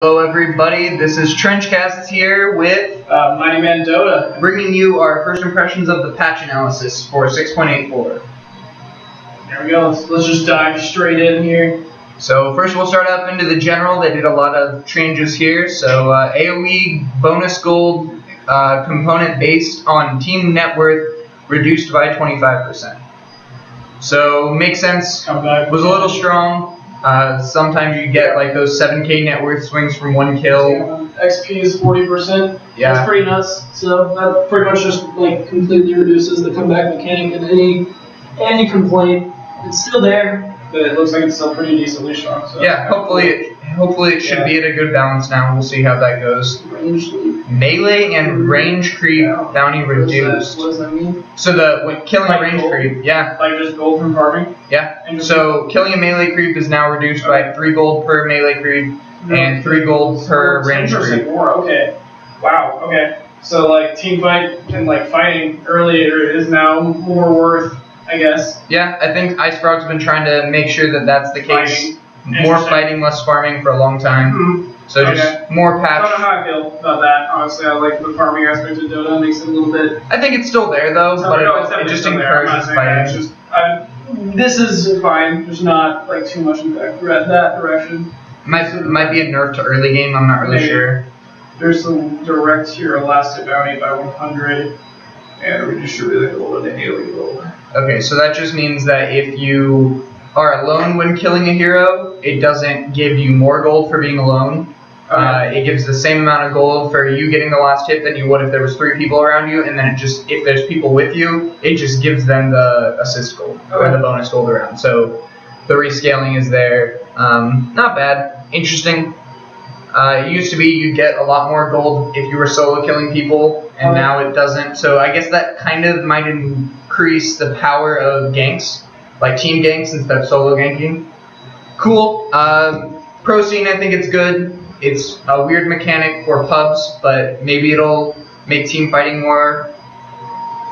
Hello everybody, this is Trenchcast here with mightyman Dota, bringing you our first impressions of the patch analysis for 6.84. There we go, let's just dive straight in here. So first we'll start up into the general. They did a lot of changes here. So AoE bonus gold component based on team net worth reduced by 25%. So makes sense, was a little strong. Sometimes you get like those 7k net worth swings from one kill. XP is 40%. Yeah. That's pretty nuts. So that pretty much just like completely reduces the comeback mechanic and any complaint. It's still there, but it looks like it's still pretty decently strong. So yeah, hopefully it should be at a good balance now. We'll see how that goes. Melee and range creep bounty reduced. What does that mean? So when killing a range creep, yeah. Like just gold from farming? Yeah. So killing a melee creep is now reduced by 3 gold per melee creep and 3 gold per range creep. Okay. Wow. Okay. So like team fight and like fighting earlier is now more worth, I guess. Yeah, I think Ice Frog's been trying to make sure that that's the case. More fighting, less farming for a long time. Mm-hmm. So just more patch. I don't know how I feel about that. Honestly, I like the farming aspect of Dota. It makes it a little bit. I think it's still there though, but it just encourages fighting. It's just, this is fine. There's not like too much in that direction. Might be a nerf to early game. I'm not really sure. There's some direct here elastic bounty by 100, and we distribute the gold and the AoE gold. Okay, so that just means that if you are alone when killing a hero, it doesn't give you more gold for being alone. It gives the same amount of gold for you getting the last hit than you would if there was 3 people around you, and then if there's people with you, it just gives them the assist gold or the bonus gold around. So the rescaling is there. Not bad. Interesting. It used to be you'd get a lot more gold if you were solo killing people, and now it doesn't. So I guess that kind of might increase the power of ganks, like team ganks instead of solo ganking. Cool. Pro scene, I think it's good. It's a weird mechanic for pubs, but maybe it'll make team fighting more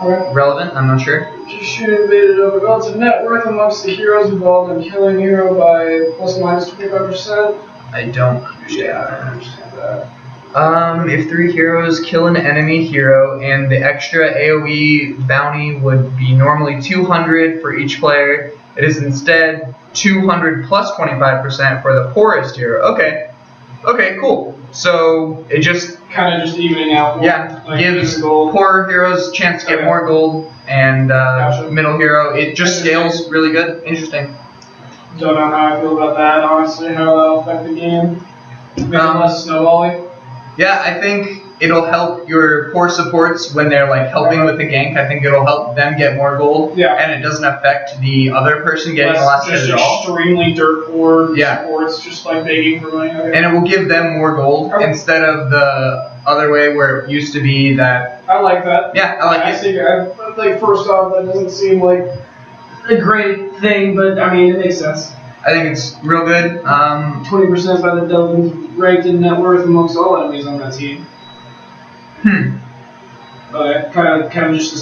relevant. I'm not sure. Just shoot invaded over relative net worth amongst the heroes involved in killing hero by plus or minus 25%. I don't understand. Yeah, I don't understand that. If 3 heroes kill an enemy hero, and the extra AoE bounty would be normally 200 for each player, it is instead 200 plus 25% for the poorest hero. Okay, cool. So it just kind of just evening out. Yeah, like gives poorer heroes a chance to get more gold, and middle hero, it just scales really good. Interesting. Don't know how I feel about that, honestly, how that'll affect the game. Make it less snowballing. Yeah, I think it'll help your poor supports when they're like helping with the gank. I think it'll help them get more gold. Yeah. And it doesn't affect the other person getting the last hit at all. Extremely dirt poor supports just like begging for money. And it will give them more gold instead of the other way where it used to be that. I like that. Yeah, I like it. Like first off, that doesn't seem like a great thing, but I mean it makes sense. I think it's real good. 20% by the Delvins ranked in net worth amongst all enemies on that team. Okay, kind of just the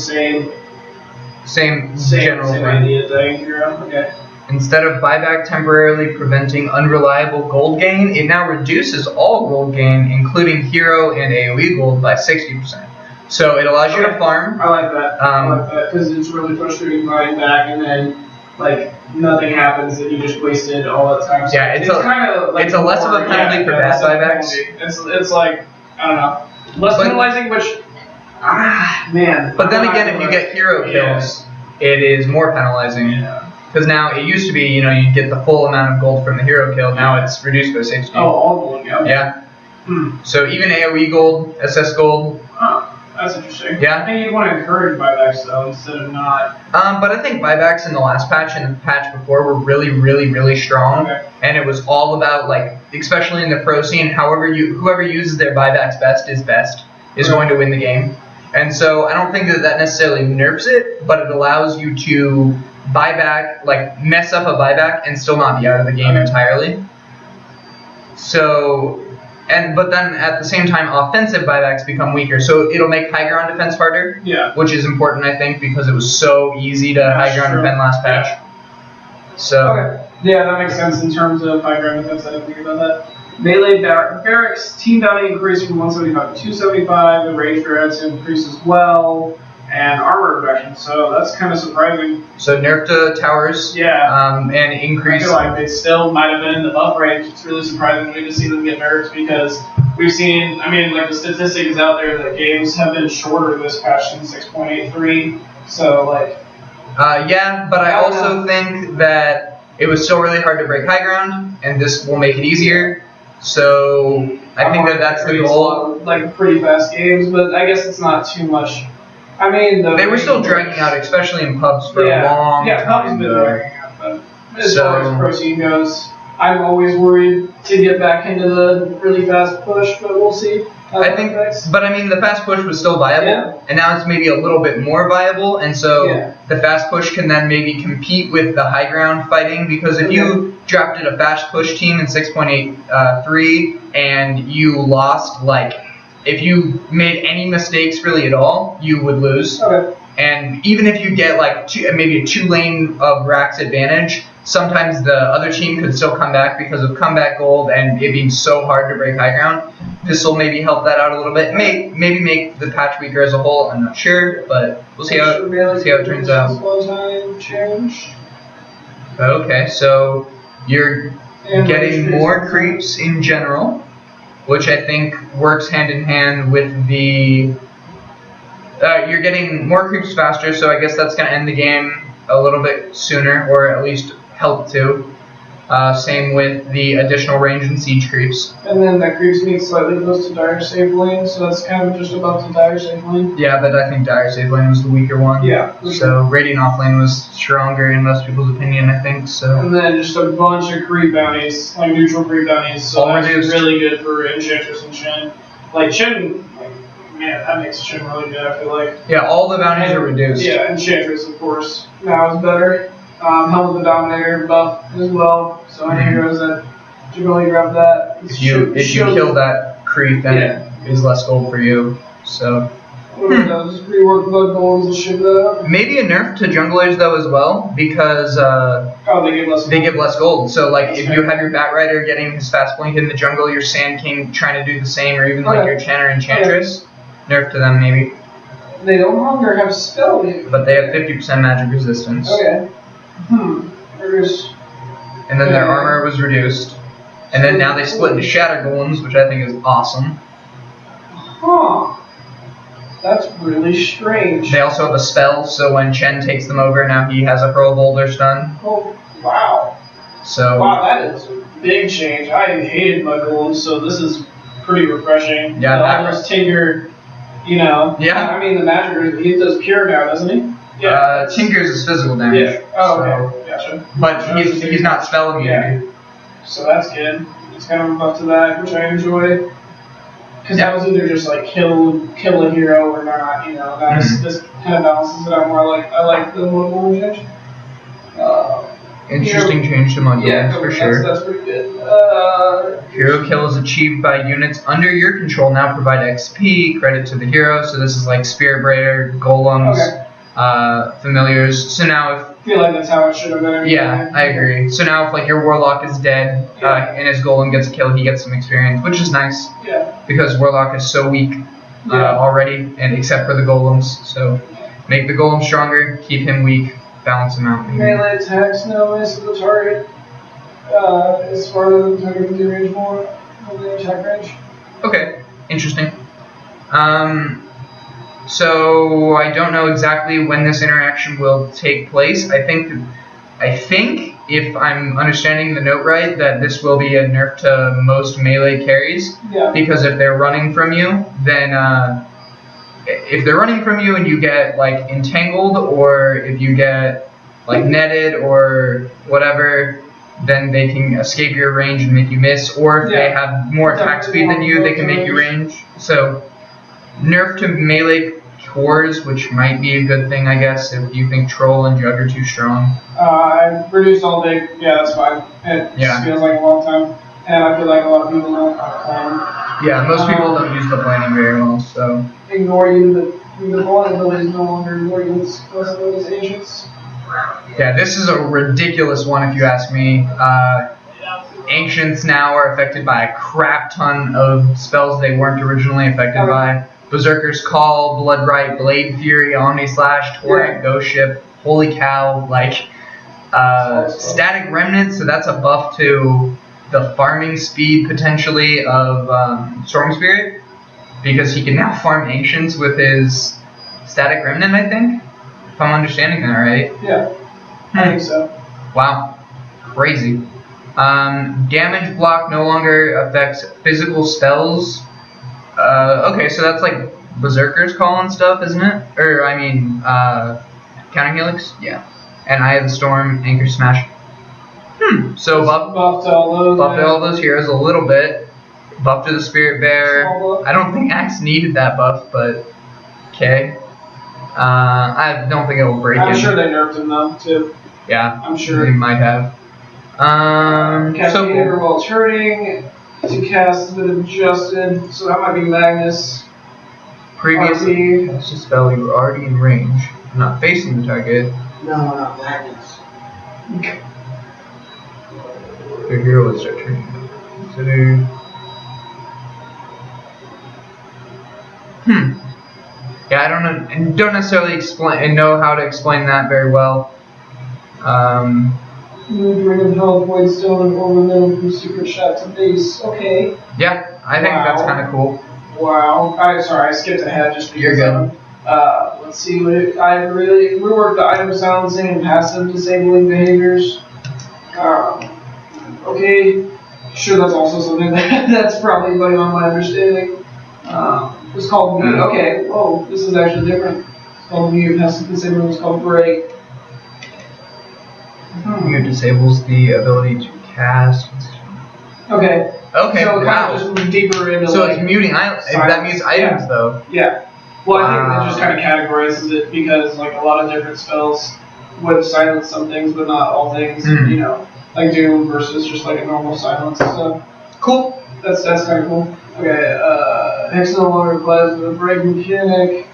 same general idea thing. Okay. Instead of buyback temporarily preventing unreliable gold gain, it now reduces all gold gain, including hero and AoE gold, by 60%. So it allows you to farm. I like that. Because it's really frustrating buying back and then like nothing happens and you just wasted all that time. So yeah, it's kind of like a less of a penalty for bad buybacks. It's like I don't know, less penalizing, which man. But then again, if you get hero kills, it is more penalizing. Yeah. Because now it used to be, you get the full amount of gold from the hero kill. Now it's reduced by 60. Oh, all gold. Yeah. So even AoE gold, SS gold. That's interesting. Yeah. I think you'd want to encourage buybacks though, instead of not. But I think buybacks in the last patch and the patch before were really, really, really strong. Okay. And it was all about like, especially in the pro scene, whoever uses their buybacks is going to win the game. And so I don't think that necessarily nerfs it, but it allows you to buy back, like mess up a buyback and still not be out of the game entirely. So. But then at the same time, offensive buybacks become weaker, so it'll make high ground defense harder. Yeah. Which is important, I think, because it was so easy to high ground defend last patch. So. Okay. Yeah, that makes sense in terms of high ground defense. I didn't think about that. Melee barracks team bounty increased from 175 to 275. The range barracks increased as well, and armor reduction. So that's kind of surprising. So nerf to towers. Yeah. And increase. I feel like they still might have been in the buff range. It's really surprising to see them get nerfed because we've seen. I mean, like the statistic is out there that games have been shorter this patch than 6.83. So like. Yeah, but I also think that it was still really hard to break high ground, and this will make it easier. So I think that that's the goal. Like pretty fast games, but I guess it's not too much. I mean, they were still dragging out, especially in pubs for a long time. Yeah, pubs been dragging out, but as far as pro scene goes, I'm always worried to get back into the really fast push, but we'll see. I think, but I mean, the fast push was still viable, and now it's maybe a little bit more viable, and so the fast push can then maybe compete with the high ground fighting, because if you drafted a fast push team in 6.83 and you lost, like, if you made any mistakes really at all, you would lose. Okay. And even if you get like maybe a 2-lane of Rax advantage, sometimes the other team could still come back because of comeback gold and it being so hard to break high ground. This will maybe help that out a little bit. Maybe make the patch weaker as a whole. I'm not sure, but we'll see how it turns out. Okay, so you're getting more creeps in general, which I think works hand in hand with the. You're getting more creeps faster, so I guess that's going to end the game a little bit sooner, or at least help to. Same with the additional range and siege creeps. And then that creeps me slightly close to dire safe lane, so that's kind of just about the dire safe lane. Yeah, but I think dire safe lane was the weaker one. Yeah. So radiant off lane was stronger in most people's opinion, I think. So. And then just a bunch of creep bounties, like neutral creep bounties. So that's really good for Enchantress and Shen. Like Shen, man, that makes Shen really good, I feel like. Yeah, all the bounties are reduced. Yeah, Enchantress, of course, now is better. Helm of the Dominator buff as well, so any heroes that should really grab that. If you kill that creep, then it is less gold for you. So. Just rework blood goals and shit up. Maybe a nerf to junglers though as well, because they give less gold. So like if you have your Bat Rider getting his fast blink in the jungle, your Sand King trying to do the same, or even like your Channer Enchantress, nerf to them maybe. They no longer have spell damage. But they have 50% magic resistance. Okay. And then their armor was reduced. And then now they split into Shatter Golems, which I think is awesome. Huh. That's really strange. They also have a spell, so when Chen takes them over, now he has a Hurl Boulder stun. Oh, wow. So. Wow, that is a big change. I hated my golems, so this is pretty refreshing. Yeah, that was Tinker, you know. Yeah. I mean, the magic, he does pure now, doesn't he? Yeah. Tinker's is physical damage. Yeah. Oh, okay. Gotcha. But he's not spell immunity. Yeah. So that's good. It's kind of a buff to that, which I enjoy. Because that was either just like kill a hero or not, you know. This kind of balances it out more. I like the mobile change. Interesting change to mudgolems for sure. That's pretty good. Hero kill is achieved by units under your control. Now provide XP credit to the hero. So this is like Spirit Braider, Golems, Familiars. So now if I feel like that's how it should have been. Yeah, I agree. So now if like your Warlock is dead and his Golem gets a kill, he gets some experience, which is nice. Yeah. Because Warlock is so weak already, and except for the Golems. So make the Golem stronger, keep him weak, balance him out. Melee attacks now miss the target. As far as the target can do range more than the attack range. Okay, interesting. So I don't know exactly when this interaction will take place. I think if I'm understanding the note right, that this will be a nerf to most melee carries. Yeah. Because if they're running from you, then if they're running from you and you get like entangled, or if you get like netted or whatever, then they can escape your range and make you miss. Or if they have more attack speed than you, they can make you range. So nerf to melee cores, which might be a good thing, I guess, if you think Troll and Jug are too strong. I reduced all day. Yeah, that's fine. It just feels like a long time. And I feel like a lot of people don't plan. Yeah, most people don't use the planning very well, so. Ignore you, the vulnerability is no longer ignore you, it's those ancients. Yeah, this is a ridiculous one if you ask me. Ancients now are affected by a crap ton of spells they weren't originally affected by. Berserker's Call, Bloodbright, Blade Fury, Omni Slash, Torrent, Ghost Ship, holy cow, like, Static Remnant, so that's a buff to the farming speed, potentially, of Storm Spirit, because he can now farm Ancients with his Static Remnant, I think, if I'm understanding that right. Yeah, I think so. Wow, crazy. Damage block no longer affects physical spells. Okay, so that's like Berserker's Call and stuff, isn't it? Or, I mean, Counter Helix? Yeah. And Eye of the Storm, Anchor Smash. So buffed all those heroes a little bit. Buff to the Spirit Bear. I don't think Axe needed that buff, but okay. I don't think it will break him. I'm sure they nerfed him though, too. Yeah. I'm sure. They might have. Casting Anger while turning. To cast has been adjusted, so that might be Magnus. Previously, that's a spell you were already in range, not facing the target. No, not Magnus. Your hero will start turning. Consider. Yeah, I don't know, and don't necessarily explain and know how to explain that very well. Ring of Hell, Void Stone, and Ornamental from Secret Shot to base. Okay. Yeah, I think that's kind of cool. Wow. Sorry, I skipped ahead just because. You're good. Let's see. I really reworked the item silencing and passive disabling behaviors. Okay. Sure, that's also something that's probably beyond my understanding. It's called Mute. Okay. Oh, this is actually different. It's called Mute. Passive disabling is called Break. Mute disables the ability to cast. Okay. Okay. So it wow. kind of just moved deeper into. So like, it's muting. That mutes items though. Yeah. Well, I think that just kind of categorizes it because like a lot of different spells would silence some things, but not all things. You know, like Doom versus just like a normal silence. So cool. That's kind of cool. Okay. Hex no longer applies to the break mechanic.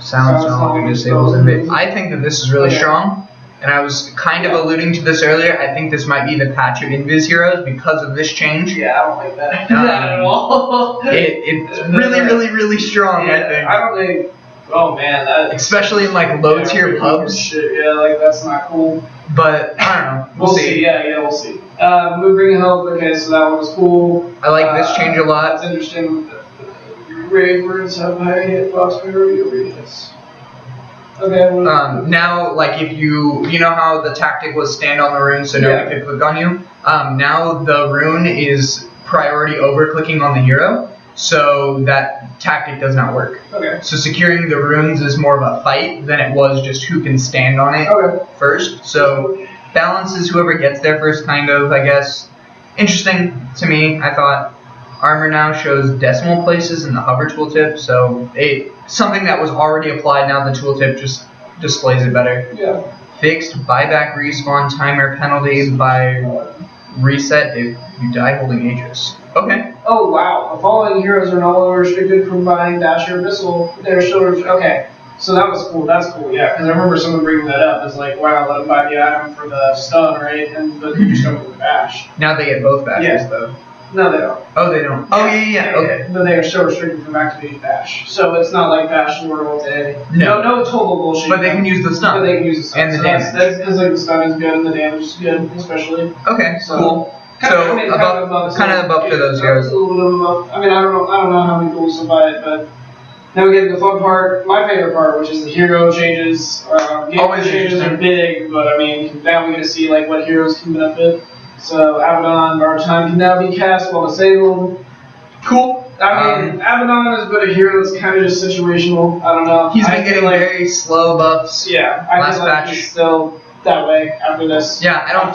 Silence no longer disables invade. I think that this is really strong. And I was kind of alluding to this earlier. I think this might be the patch of Invis heroes because of this change. Yeah, I don't like that. Not at all. It's really, really, really strong, yeah, I think. I don't think. Oh man, that. Especially in like low tier pubs. Shit, yeah, like that's not cool. But I don't know. We'll see. Yeah, we'll see. Moving Help. Okay, so that one was cool. I like this change a lot. That's interesting. Raid words have high hitbox priority over units. Okay. Now, like if you know how the tactic was stand on the rune so nobody could click on you. Now the rune is priority over clicking on the hero, so that tactic does not work. Okay. So securing the runes is more of a fight than it was just who can stand on it first. So balances whoever gets there first, kind of, I guess. Interesting to me. I thought armor now shows decimal places in the hover tooltip, so something that was already applied, now the tooltip just displays it better. Yeah. Fixed buyback respawn timer penalty by reset if you die holding Aegis. Okay. Oh wow, the following heroes are no longer restricted from buying Dasher Abyssal. They're still okay. So that was cool. That's cool. Yeah, because I remember someone bringing that up. It's like, wow, let them buy the item for the stun, right? But you just go with the bash. Now they get both bashes though. No, they don't. Oh, they don't. Oh, yeah. Okay. But they are still restricted from activating bash. So it's not like bash Lord all day. No total bullshit. But they can use the stun. But they can use the stun. And the damage. That's because like the stun is good and the damage is good, especially. Okay, so, cool. So kind of a buff to those heroes. A little bit of a buff. I mean, I don't know how many people will buy it, but now we get to the fun part, my favorite part, which is the hero changes. Always changes are big, but I mean, now we get to see like what heroes can benefit. So Abaddon, our time can now be cast while disabled. Cool. I mean, Abaddon is but a hero that's kind of just situational. I don't know. He's been getting very slow buffs. Yeah, I feel like he's still that way after this. Yeah, I don't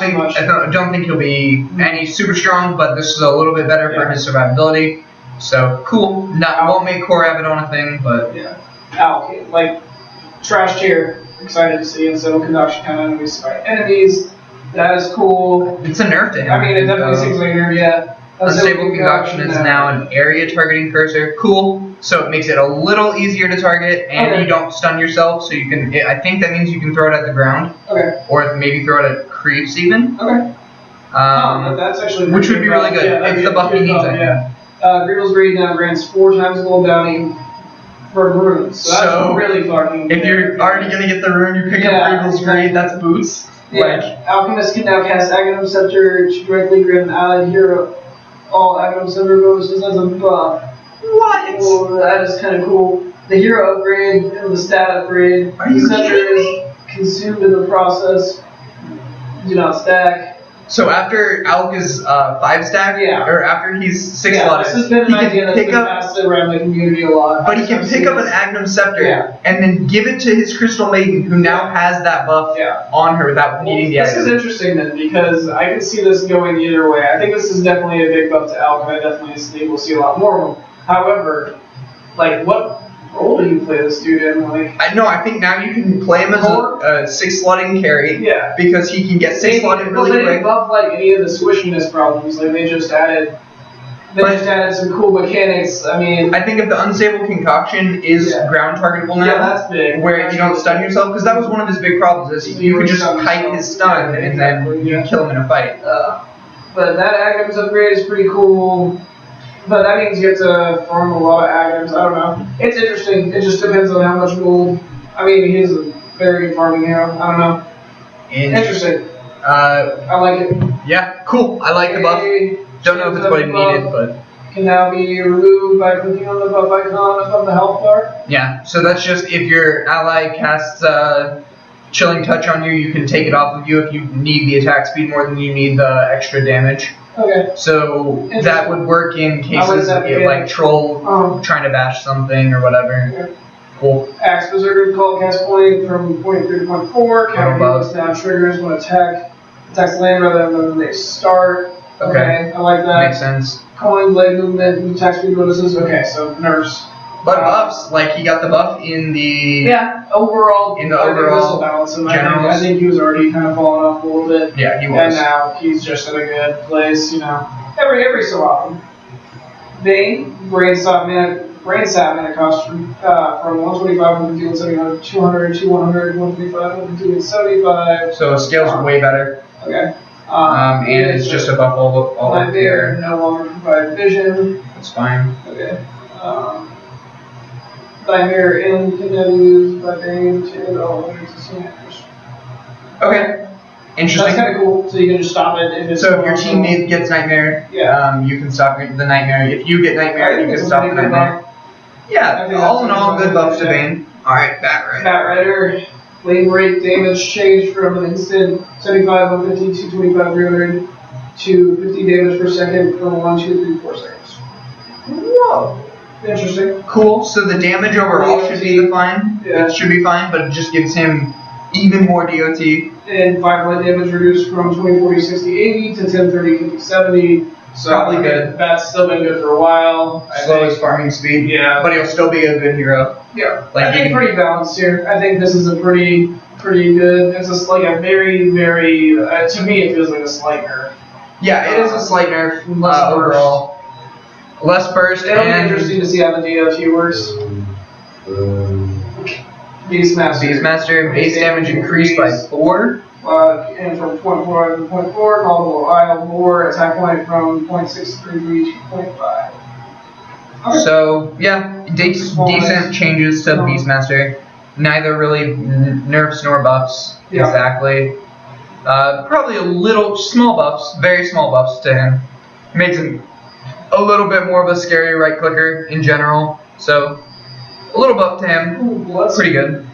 think he'll be any super strong, but this is a little bit better for his survivability. So cool. Won't make core Abaddon a thing, but okay. Like trash tier. Excited to see Incidental Conduction kind of enemies fight enemies. That is cool. It's a nerf to him. I mean, it definitely seems like a nerf, yeah. Unstable Conduction is now an area targeting cursor. Cool. So it makes it a little easier to target, and you don't stun yourself, so you can. I think that means you can throw it at the ground. Okay. Or maybe throw it at creeps even. Okay. That's actually which would be really good. Yeah, It's the buff he needs, I think. Yeah. Grievous Raid now grants 4 times gold bounty for runes. So that's really fucking if you're already gonna get the rune, you pick up Grievous Raid, that's boots. Yeah. Alchemist can now cast Aghanim Scepter to directly grant an allied hero all Aghanim Scepter bonuses as a buff. What? Oh, that is kind of cool. The hero upgrade and the stat upgrade. Are you Scepter kidding me? is consumed in the process. Do not stack. So after Alk is 5 stack, or after he's 6 slotted, this has been an idea that's been up, passed around the community a lot. but he can pick up an Aghanim Scepter and then give it to his Crystal Maiden, who now has that buff on her without needing the item. This is interesting then, because I can see this going either way. I think this is definitely a big buff to Alk, and I definitely think we'll see a lot more of them. However, like, what role do you play this dude in? Like, I think now you can play him as a 6 slotting carry. Yeah. Because he can get 6 slotted really quick. quick. They didn't buff like any of the squishiness problems. Like they just added some cool mechanics. I mean, I think if the unstable concoction is ground targetable now, that's big. Where you don't stun yourself, because that was one of his big problems. Is you could just kite his stun and then you kill him in a fight. But that Aghanim's upgrade is pretty cool. But that means you have to farm a lot of Aghanims. I don't know. It's interesting. It just depends on how much gold. I mean, he's a very good farming hero. I don't know. Interesting. I like it. Yeah, cool. I like the buff. Don't know if it's what it needed, but can now be removed by clicking on the buff icon above the health bar. Yeah, so that's just if your ally casts Chilling Touch on you, you can take it off of you if you need the attack speed more than you need the extra damage. Okay. So that would work in cases of like troll trying to bash something or whatever. Okay. Cool. Axe Berserker call cast point from point 3 to point 4. Counter heals now triggers when attacks land rather than when they start. Okay. I like that. Makes sense. Coin, blade movement, attack speed bonuses. Okay, so nerfs. But buffs, like he got the buff in the overall balance. I think he was already kind of falling off a little bit. Yeah, he was. And now he's just in a good place, you know. Every so often. Bane, brain sap mana cost from 125, 150, 175, 200, 200, 125, 150, 175. So scale's way better. Okay. And it's just a buff all up here. No longer provide vision. That's fine. Okay. Nightmare in can now be used by Bane to all enemies and scenarios. Okay. Interesting. That's kind of cool. So you can just stop it if it's. So if your teammate gets Nightmare, you can stop the Nightmare. If you get Nightmare, you can stop the Nightmare. Yeah, all in all, good buffs to Bane. Alright, Bat Rider. Bat Rider. Lane rate damage changed from an instant 75, 150, 225, 300 to 50 damage per second from 1, 2, 3, 4 seconds. Whoa. Interesting. Cool. So the damage overall should be fine. Yeah. It should be fine, but it just gives him even more DOT. And 5 light damage reduced from 20, 40, 60, 80 to 10, 30, 50, 70. So probably good. That's still been good for a while. Slowest farming speed. Yeah. But he'll still be a good hero. Yeah. Like I think pretty balanced here. I think this is a pretty good. It's just like a very, very. To me, it feels like a slight nerf. Yeah, it is a slight nerf overall. Less burst. It'll be interesting to see how the DOT works. Beastmaster. Base damage increased by 4. And from 0.4 to 0.4, callable Isle War, attack point from 0.63 to 0.5. Okay. So, yeah, decent changes to Beastmaster. Neither really nerfs nor buffs, exactly. Probably a little, small buffs, very small buffs to him. Makes him a little bit more of a scary right clicker in general. So, a little buff to him. Pretty good.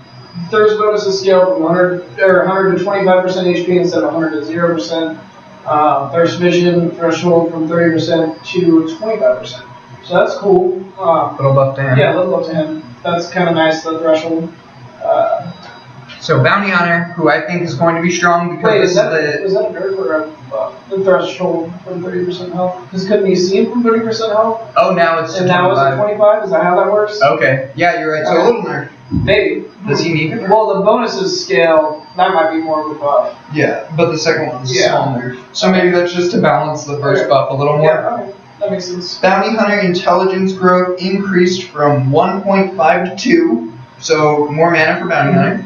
Thirst bonus is scaled from 100 to 25% HP instead of 100 to 0%. Thirst vision threshold from 30% to 25%. So that's cool. Little buff to him. Yeah, little buff to him. That's kind of nice, the threshold. So Bounty Hunter, who I think is going to be strong because is that a nerf or a buff? The threshold from 30% health? Because couldn't you see him from 30% health? Oh, now it's 25. And now it's 25? Is that how that works? Okay. Yeah, you're right. So a little nerf. Maybe. Does he need it? Well, the bonuses scale, that might be more of a buff. Yeah, but the second one's small nerf. So maybe that's just to balance the first buff a little more. Yeah, okay. That makes sense. Bounty Hunter intelligence growth increased from 1.5 to 2, so more mana for Bounty Hunter.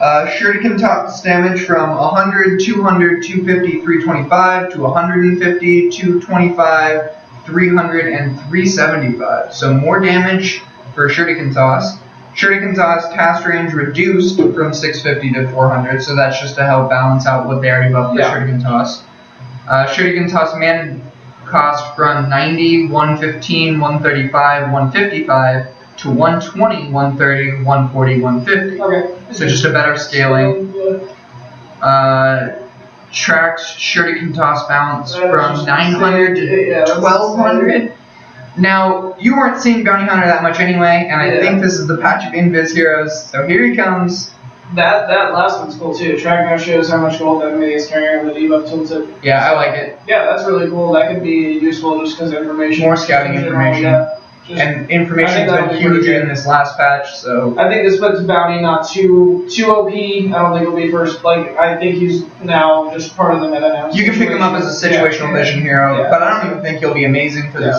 Shuriken toss damage from 100, 200, 250, 325 to 150, 225, 300, and 375. So more damage for Shuriken toss. Shuriken toss cast range reduced from 650 to 400, so that's just to help balance out what they already buffed for Shuriken toss. Shuriken toss mana cost from 90, 115, 135, 155 to 120, 130, 140, 150. Okay. So just a better scaling. Tracks Shuriken toss bounce from 900 to 1200. Now, you weren't seeing Bounty Hunter that much anyway, and I think this is the patch of Invis heroes, so here he comes. That last one's cool too. Track now shows how much gold that enemy is carrying on the debuff tilted. Yeah, I like it. Yeah, that's really cool. That could be useful just because information. More scouting information. And information's been huge in this last patch, so. I think this puts Bounty not too OP. I don't think he'll be first. Like, I think he's now just part of the meta now. You can pick him up as a situational vision hero, but I don't even think he'll be amazing because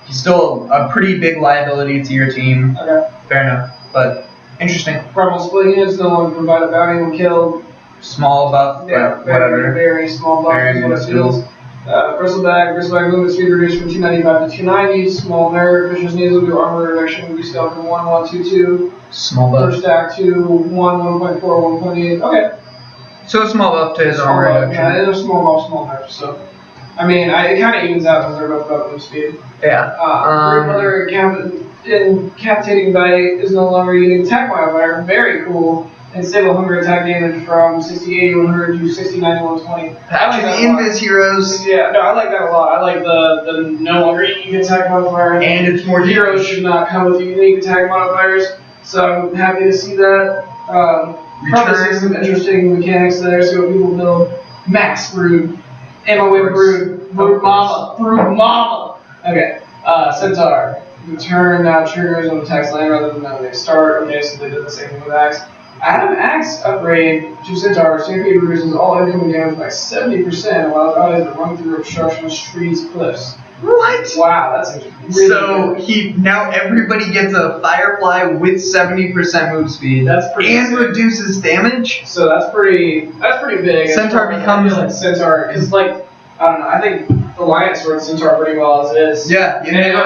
he's still a pretty big liability to your team. Okay. Fair enough, but interesting. Primal Splitting is no longer provide a bounty when killed. Small buff, but whatever. Very small buff is what it feels. Bristleback movement speed reduced from 295 to 290. Small nerve, vicious nasal do armor reduction, rescale from 1, 1, 2, 2. Small buff. First stack to 1, 1.4, 1.8. Okay. So a small buff to his armor reduction. Yeah, it is a small buff, small nerve, so. I mean, it kind of evens out because they're both about move speed. Yeah. Another incapacitating bite is no longer using attack modifier. Very cool. And stable hunger attack damage from 60, 80, 100 to 60, 90, 120. Patch of the Invis heroes. Yeah, no, I like that a lot. I like the no longer unique attack modifier. And it's more heroes should not come with unique attack modifiers. So I'm happy to see that. Probably see some interesting mechanics there. See what people build. Max Brood. Emma with Brood. Brood Mama. Okay. Centaur. Return now triggers when attacks land rather than when they start. Okay, so they did the same thing with Axe. Adam Axe upgrade to Centaur. Stampede reduces all incoming damage by 70% and allows allies to run through obstructions, trees, cliffs. What? Wow, that's really so good. Now everybody gets a Firefly with 70% move speed. That's pretty and sick. Reduces damage. So that's pretty big. Centaur becomes like Centaur is like I don't know. I think Alliance works Centaur pretty well as it is. Yeah, you and know,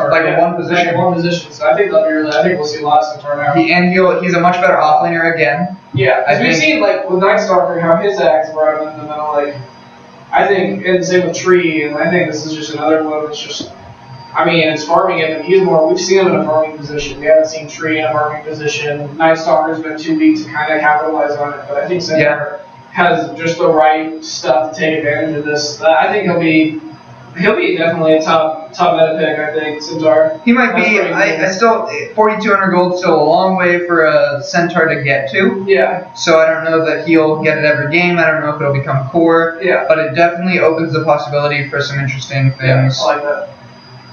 like a one position. Like one position. So I think they'll be really. I think we'll see a lot of Centaur now. He's a much better offlaner again. Yeah, as we've seen like with Night Stalker how his axe brought him in the middle. Like I think, and same with Tree, and I think this is just another one that's just. I mean, it's farming him, and he's more. We've seen him in a farming position. We haven't seen Tree in a farming position. Night Stalker's been too weak to kind of capitalize on it, but I think Centaur has just the right stuff to take advantage of this. I think he'll be definitely a top meta pick. I think Centaur. He might be. I still 4,200 gold, still a long way for a Centaur to get to. Yeah. So I don't know that he'll get it every game. I don't know if it'll become core. Yeah. But it definitely opens the possibility for some interesting things. Yeah, I like that.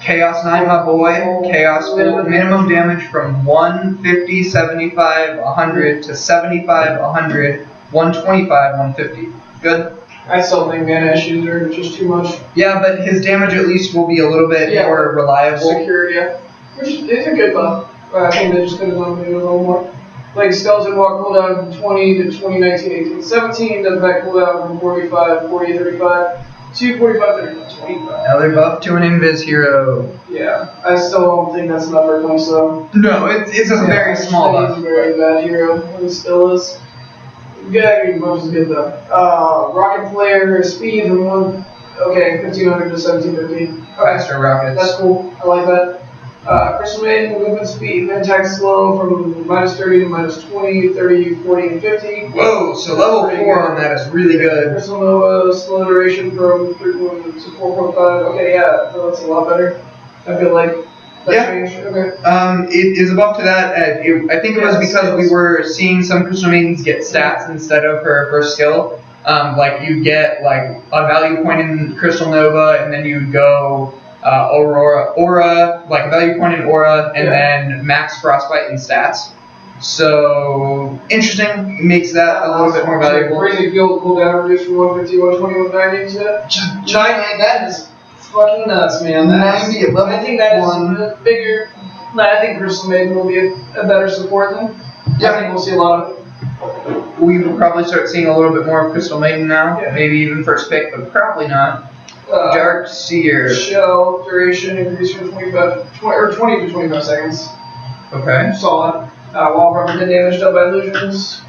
Chaos 9, my boy. Chaos minimum damage from 150, 75, 100 to 75, 100, 125, 150. Good. I still think mana issues are just too much. Yeah, but his damage at least will be a little bit more reliable. Secure, yeah. Which is a good buff. I think they just could have done maybe a little more. Like Skeleton Walk cooldown from 20 to 2019, 18, 17. Does that cooldown from 45, 40, 35 to 45, 35, 25. Another buff to an Invis hero. Yeah. I still don't think that's enough for him, so. No, it's a very small buff. He's a very bad hero, and he still is. Good acting buff is good though. Rocket Flare, speed from 1500 to 1750. Faster rockets. That's cool. I like that. Crystal Maiden, movement speed, and attack slow from minus 30 to minus 20, 30, 40, and 50. Whoa, so level 4 on that is really good. Crystal Nova, slow duration from 3.1 to 4.5. Okay, yeah, so that's a lot better. I feel like that changed. Okay. It is a buff to that. I think it was because we were seeing some Crystal Maidens get stats instead of her first skill. Like you get like a value point in Crystal Nova, and then you go Aura, like a value point in Aura, and then max Frostbite in stats. So interesting, makes that a little bit more valuable. Crazy field cooldown reduced from 150, 120, 190 to giant. That is fucking nuts, man. 90 at level I think that is bigger. I think Crystal Maiden will be a better support then. I think we'll see a lot of we will probably start seeing a little bit more of Crystal Maiden now. Yeah. Maybe even first pick, but probably not. Dark Seer. Shell duration increase from 20 to 25 seconds. Okay. Solid. While rubber hit damage dealt by illusions.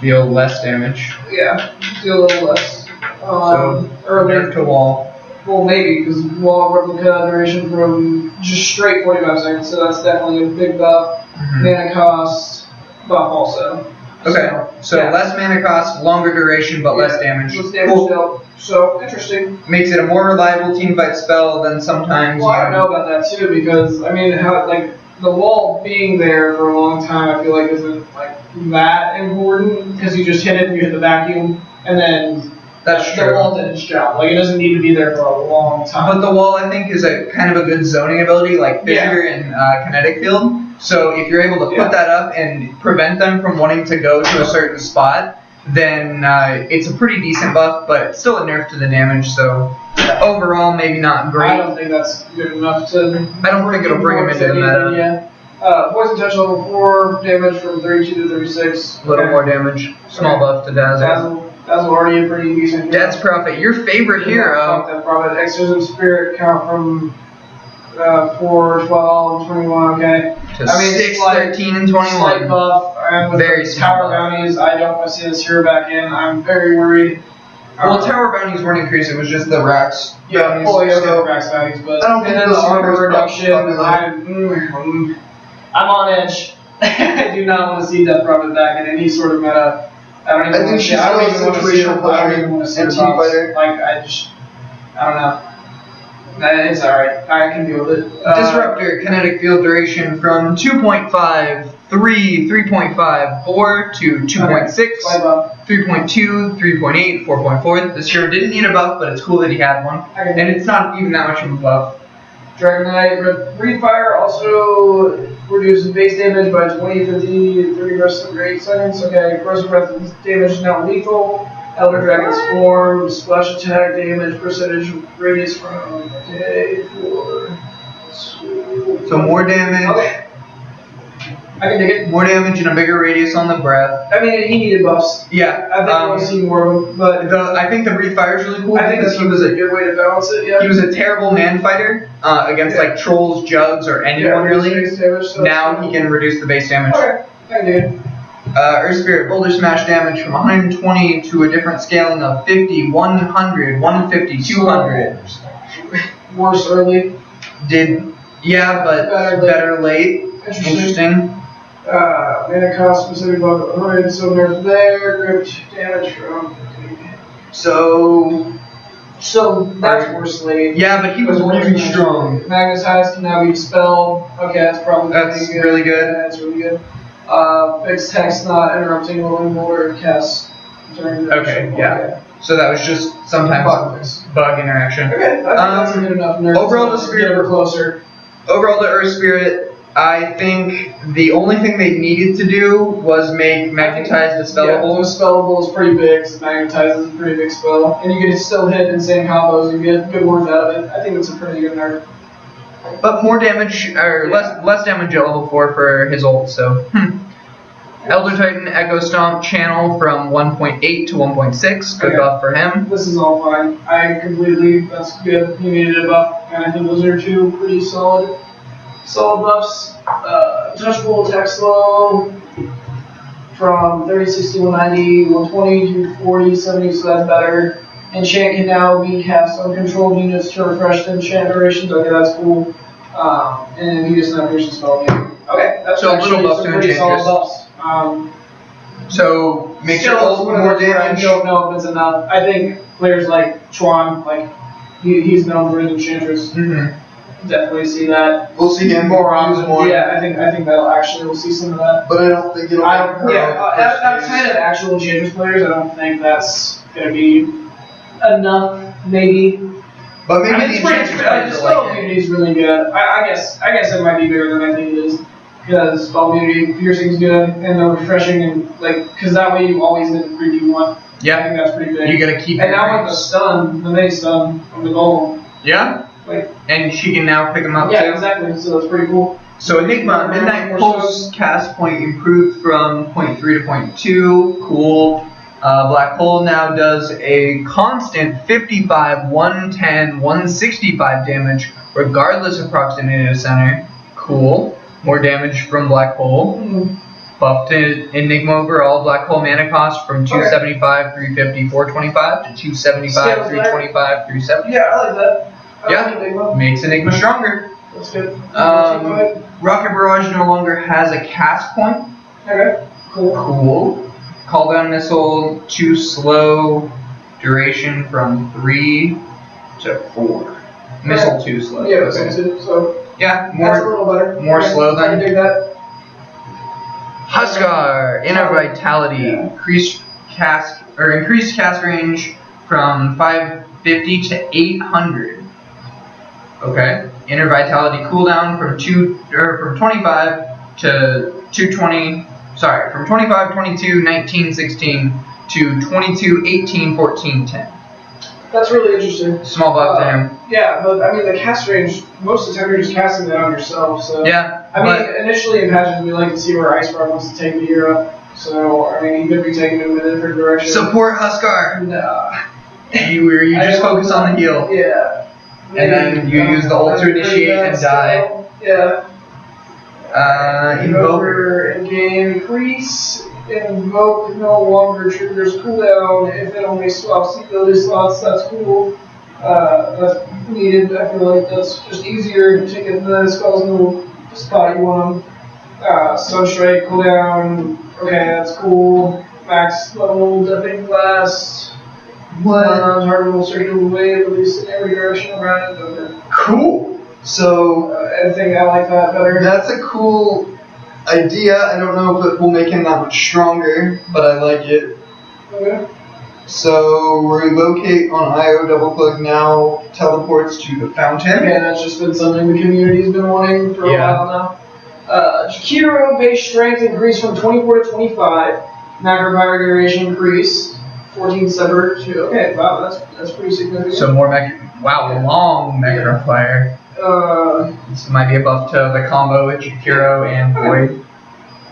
Deal less damage. Yeah, deal a little less. So Early. nerf to wall. Well, maybe, because wall replica duration from just straight 45 seconds, so that's definitely a big buff. Mana cost buff also. Okay. So yeah. less mana cost, longer duration, but less damage. Less damage dealt. So interesting. Makes it a more reliable teamfight spell than sometimes. Well, I don't know about that too, because I mean, how like the wall being there for a long time, I feel like isn't like that important because you just hit it and you hit the vacuum, and then That's the true. wall did its job. Like it doesn't need to be there for a long time. But the wall, I think, is a kind of a good zoning ability, like Fissure and Kinetic Field. So if you're able to put that up and prevent them from wanting to go to a certain spot, then it's a pretty decent buff, but it's still a nerf to the damage. So overall, maybe not great. I don't think that's good enough to. I don't think it'll bring him into the meta. Yeah. Poison touch level 4, damage from 32 to 36. A little more damage. Small buff to Dazzle. Dazzle already a pretty decent. Death's Prophet, your favorite hero. Death's Prophet. Exorcism Spirit count from 4, 12, 21, okay. To 6, 13, and 21. Slight buff, and with Very the small Tower buff. Bounties, I don't want to see this hero back in. I'm very worried. Well, Tower Bounties weren't increased, it was just the Rax Yeah, bounties. fully okay so- with Rax Bounties, but I don't think and then those the armor heroes reduction, probably I'm on edge. I do not want to see Death Prophet back in any sort of meta. I don't even want to see. I don't even want to see her. I don't even want to see her box. Like I don't know. It's alright. I can deal with it. Disruptor, kinetic field duration from 2.5, 3.5, 4 to 2.6, Slight buff. 3.2, 3.8, 4.4. This hero didn't need a buff, but it's cool that he had one. And it's not even that much of a buff. Dragon Knight, Reed Fire also reduces base damage by 20, 50, 30 rest of 8 seconds. Okay, corrosive breath damage is now lethal. Elder Dragon's Form, splash attack damage percentage radius from 4. So more damage. Okay. I can dig it. More damage and a bigger radius on the breath. I mean, he needed buffs. Yeah. I think I want to see more of them, but I think the Breathe Fire is really cool. I think because he was a good way to balance it. Yeah. He was a terrible man fighter against like trolls, jugs, or anyone really. Base damage, so Now he can reduce the base damage. Okay, I can dig it. Earth Spirit Boulder Smash damage from 120 to a different scaling of 50, 100, 150, 200. Worse early. But better late. Interesting. Mana cost specific buff 100, so nerf there. Gripped damage from. So that's worse late. yeah, but he was really strong. Magnetize can now be dispelled. Okay, that's probably Really good. Yeah, that's really good. Fixed text not interrupting rolling or cast during the Okay, yeah. So that was just sometimes bug interaction. Okay, I think that's a good enough nerf. Overall, the to Spirit- get her closer. Overall, the Earth Spirit, I think the only thing they needed to do was make Magnetize dispellable. Yeah, dispellable is pretty big, because Magnetize is a pretty big spell. And you can still hit insane combos and get good worth out of it. I think it's a pretty good nerf. But more damage, or less damage at level 4 for his ult, so. Elder Titan Echo Stomp channel from 1.8 to 1.6, good Okay. buff for him. This is all fine. That's good. He needed a buff, and I think those are two pretty solid buffs. Touchable attack slow from 30, 60, 190, 120 to 40, 70, so that's better. Enchant can now be cast on controlled units to refresh the enchant durations. Okay, that's cool. And he just not pierce the spell again. Okay, that's So a actually little buff some to pretty solid Enchantress. buffs. So make your Still, ult one of more those where I damage. don't know if it's enough. I think players like Chuan, he's known for his Enchantress. Definitely see that. We'll see him More use often. more. Yeah, I think we'll see some of that. But I don't think it'll I make don't. her Yeah, out first outside phase. of actual Enchantress players, I don't think that's gonna be enough. Maybe. But maybe I mean, the it's pretty. Enchantress The players will spell like it. immunity is really good. I guess it might be bigger than I think it is. Because spell immunity, piercing's good, and they're refreshing, and because that way you always get the preview one. I Yeah, think that's pretty big. you gotta keep And your now with the stun, the main stun from the golem, Yeah? like And she can now pick him up yeah, too? exactly. So that's pretty cool. So Enigma, Midnight Pulse cast point improved from 0.3 to 0.2. Cool. Black Hole now does a constant 55, 110, 165 damage, regardless of proximity to center. Cool. More damage from Black Hole. Buffed Enigma overall. Black Hole mana cost from 275, 350, 425 to 275, 325, 370. Yeah, I like that. I Yeah, like Enigma. makes Enigma stronger. That's good. Rocket Barrage no longer has a cast point. Okay, cool. Cool. Call down missile, 2 slow, duration from 3 to 4. Missile 2 slow. Yeah, okay. so Yeah, that's a little better. more slow I can than. dig that. Huskar, Inner Vitality, increased cast range from 550 to 800. Okay. Inner Vitality cooldown from 25 to 220. Sorry, from 25, 22, 19, 16 to 22, 18, 14, 10. That's really interesting. Small buff to him. Yeah, but I mean the cast range, most of the time you're just casting that on yourself, so. Yeah. I mean, initially in patches we like to see where Iceberg wants to take the hero. So, I mean, he could be taking him in a different direction. Support Huskar. Nah. You just focus on the heal. Yeah. And then you use the ult to initiate and die. Yeah. Invoker. In-game increase. Invoke no longer triggers cooldown if it only swaps the ability slots. That's cool. That's needed. I feel like that's just easier to get the spells in the spot you want them. Sunstrike cooldown. Okay, that's cool. Max level Deafening Blast. Target circular wave, at least in every direction around it. Okay. Cool. So Anything I like that better. that's a cool idea. I don't know if it will make him that much stronger, but I like it. Okay. So relocate on IO double click now teleports to the fountain. Yeah, that's just been something the community's been wanting for a while now. Jakiro base strength increased from 24 to 25. Macro power duration increase. 14 separate to. Okay, wow, that's pretty significant. So more long Mega Fire. This might be a buff to the combo with Jakiro and Void.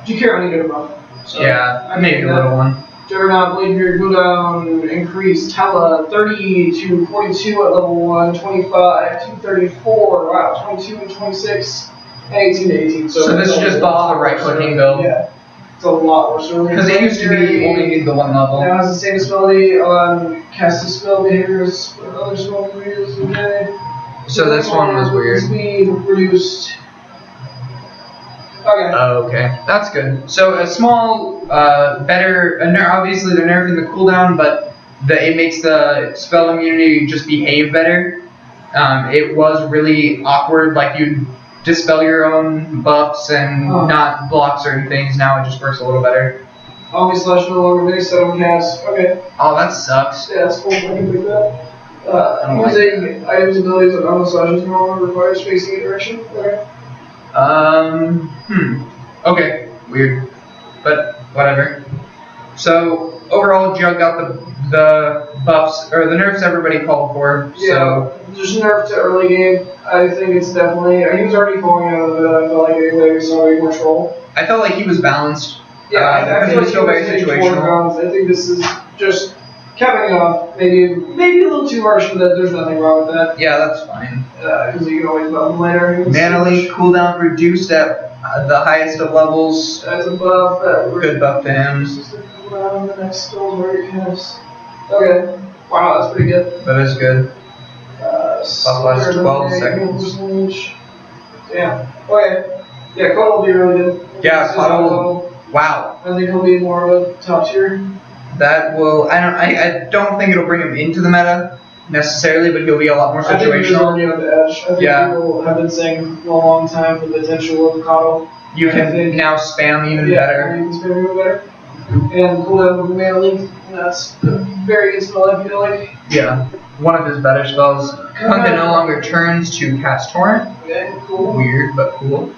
Jakiro needed a buff. So Yeah, maybe a little one. Juggernaut Blade Beard cooldown increased Tela 30 to 42 at level 1, 25 to 34, wow, 22 to 26, and 18 to 18. So this is just buff the right clicking build. Yeah, it's a lot more. So Because it used to be only need the one level. Now has the same ability on casting spell behaviors with other spell behaviors. Okay. So this one was weird. Speed reduced. Okay. Okay, that's good. So a small, better. Obviously they're nerfing the cooldown, but it makes the spell immunity just behave better. It was really awkward, like you dispel your own buffs and not block certain things. Now it just works a little better. Omni slash no longer based on cast. Okay. Oh, that sucks. Yeah, that's cool. I can do that. Using items abilities on Omni slash no longer requires facing a direction. Okay. Okay, weird, but whatever. So overall, Jug got the buffs or the nerfs everybody called for. Yeah, just nerf to early game. I think it's definitely. He was already falling out of it. I felt like anyway, so he more troll. I felt like he was balanced. Yeah, I feel he was still very situational. I think this is just capping it off. Maybe a little too harsh, but there's nothing wrong with that. Yeah, that's fine. Because you can always buff them later. Mana Leak cooldown reduced at the highest of levels. That's a buff. Good buff to him. The next skills where he has. Okay. Wow, that's pretty good. That is good. Buff lasts 12 seconds. Damn. Okay. Yeah, Cuddle will be really good. Yeah, Cuddle. Wow. I think he'll be more of a top tier. That will. I don't think it'll bring him into the meta necessarily, but he'll be a lot more I think he's situational. already on the edge. I think people have been saying for a long time the potential of Cuddle. You can now spam even better. You can spam even better. And cooldown with Mana Leak. That's a very good spell, I feel like. Yeah. One of his better spells. Kunka no longer turns to cast Torrent. Okay, cool. Weird, but cool.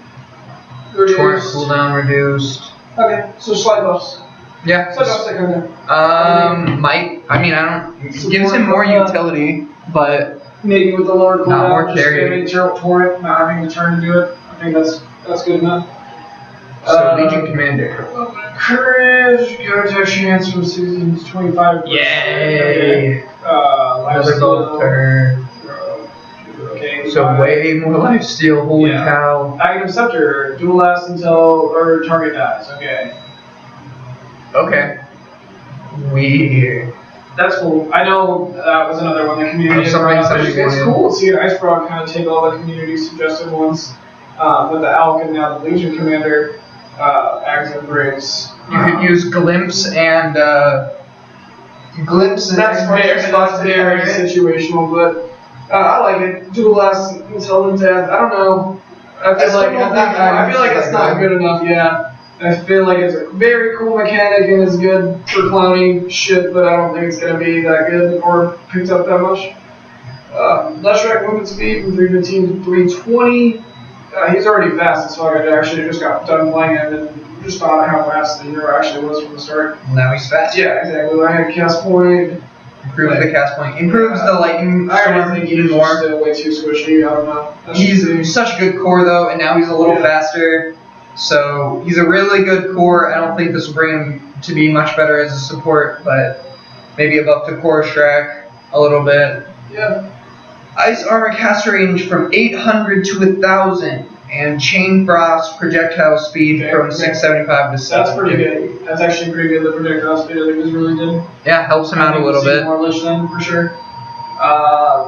Reduced. Torrent cooldown reduced. Okay, so slide buffs. Yeah. Slide buffs that Kunka. Might. I mean, I don't. It gives him more utility, but maybe with the lower cooldown, not more just carry. giving Torrent, not having to turn to do it. I think that's That's good enough. So Legion Commander. Courage, go attack chance from 16 to 25%. Yay! Life Another gold steal. turn. Okay. So way more lifesteal. Holy cow! Aghanim Scepter, dual last until target dies. Okay. Okay. Weird. That's cool. I know that was another one the community Oh, something- brought up. something It's wanted. cool to see an Ice Frog kind of take all the community suggested ones with the Alk and now the Legion Commander, Ags and Briggs. You could use Glimpse and Glimpse and That's very situational, but I like it. Dual last until the death. I don't know. I feel like it's not good enough. Yeah. I feel like it's a very cool mechanic and it's good for clowning shit, but I don't think it's gonna be that good or picked up that much. Less track movement speed from 315 to 320. He's already fast, so I actually just got done playing him and just thought how fast the hero actually was from the start. now he's fast. Yeah, exactly. I had cast point. Improves the cast point. Improves the lightning I storm think even he's more. still way too squishy. I don't know. That's He's just- such a good core though, and now he's a little faster. So he's a really good core. I don't think this will bring him to be much better as a support, but maybe above the core Shrek a little bit. yeah. Ice armor cast range from 800 to 1,000, and chain frost projectile speed Okay, from okay. 675 to 7. That's pretty good. That's actually pretty good. The projectile speed I think is really good. Yeah, helps him out a little bit. More Lich then for sure.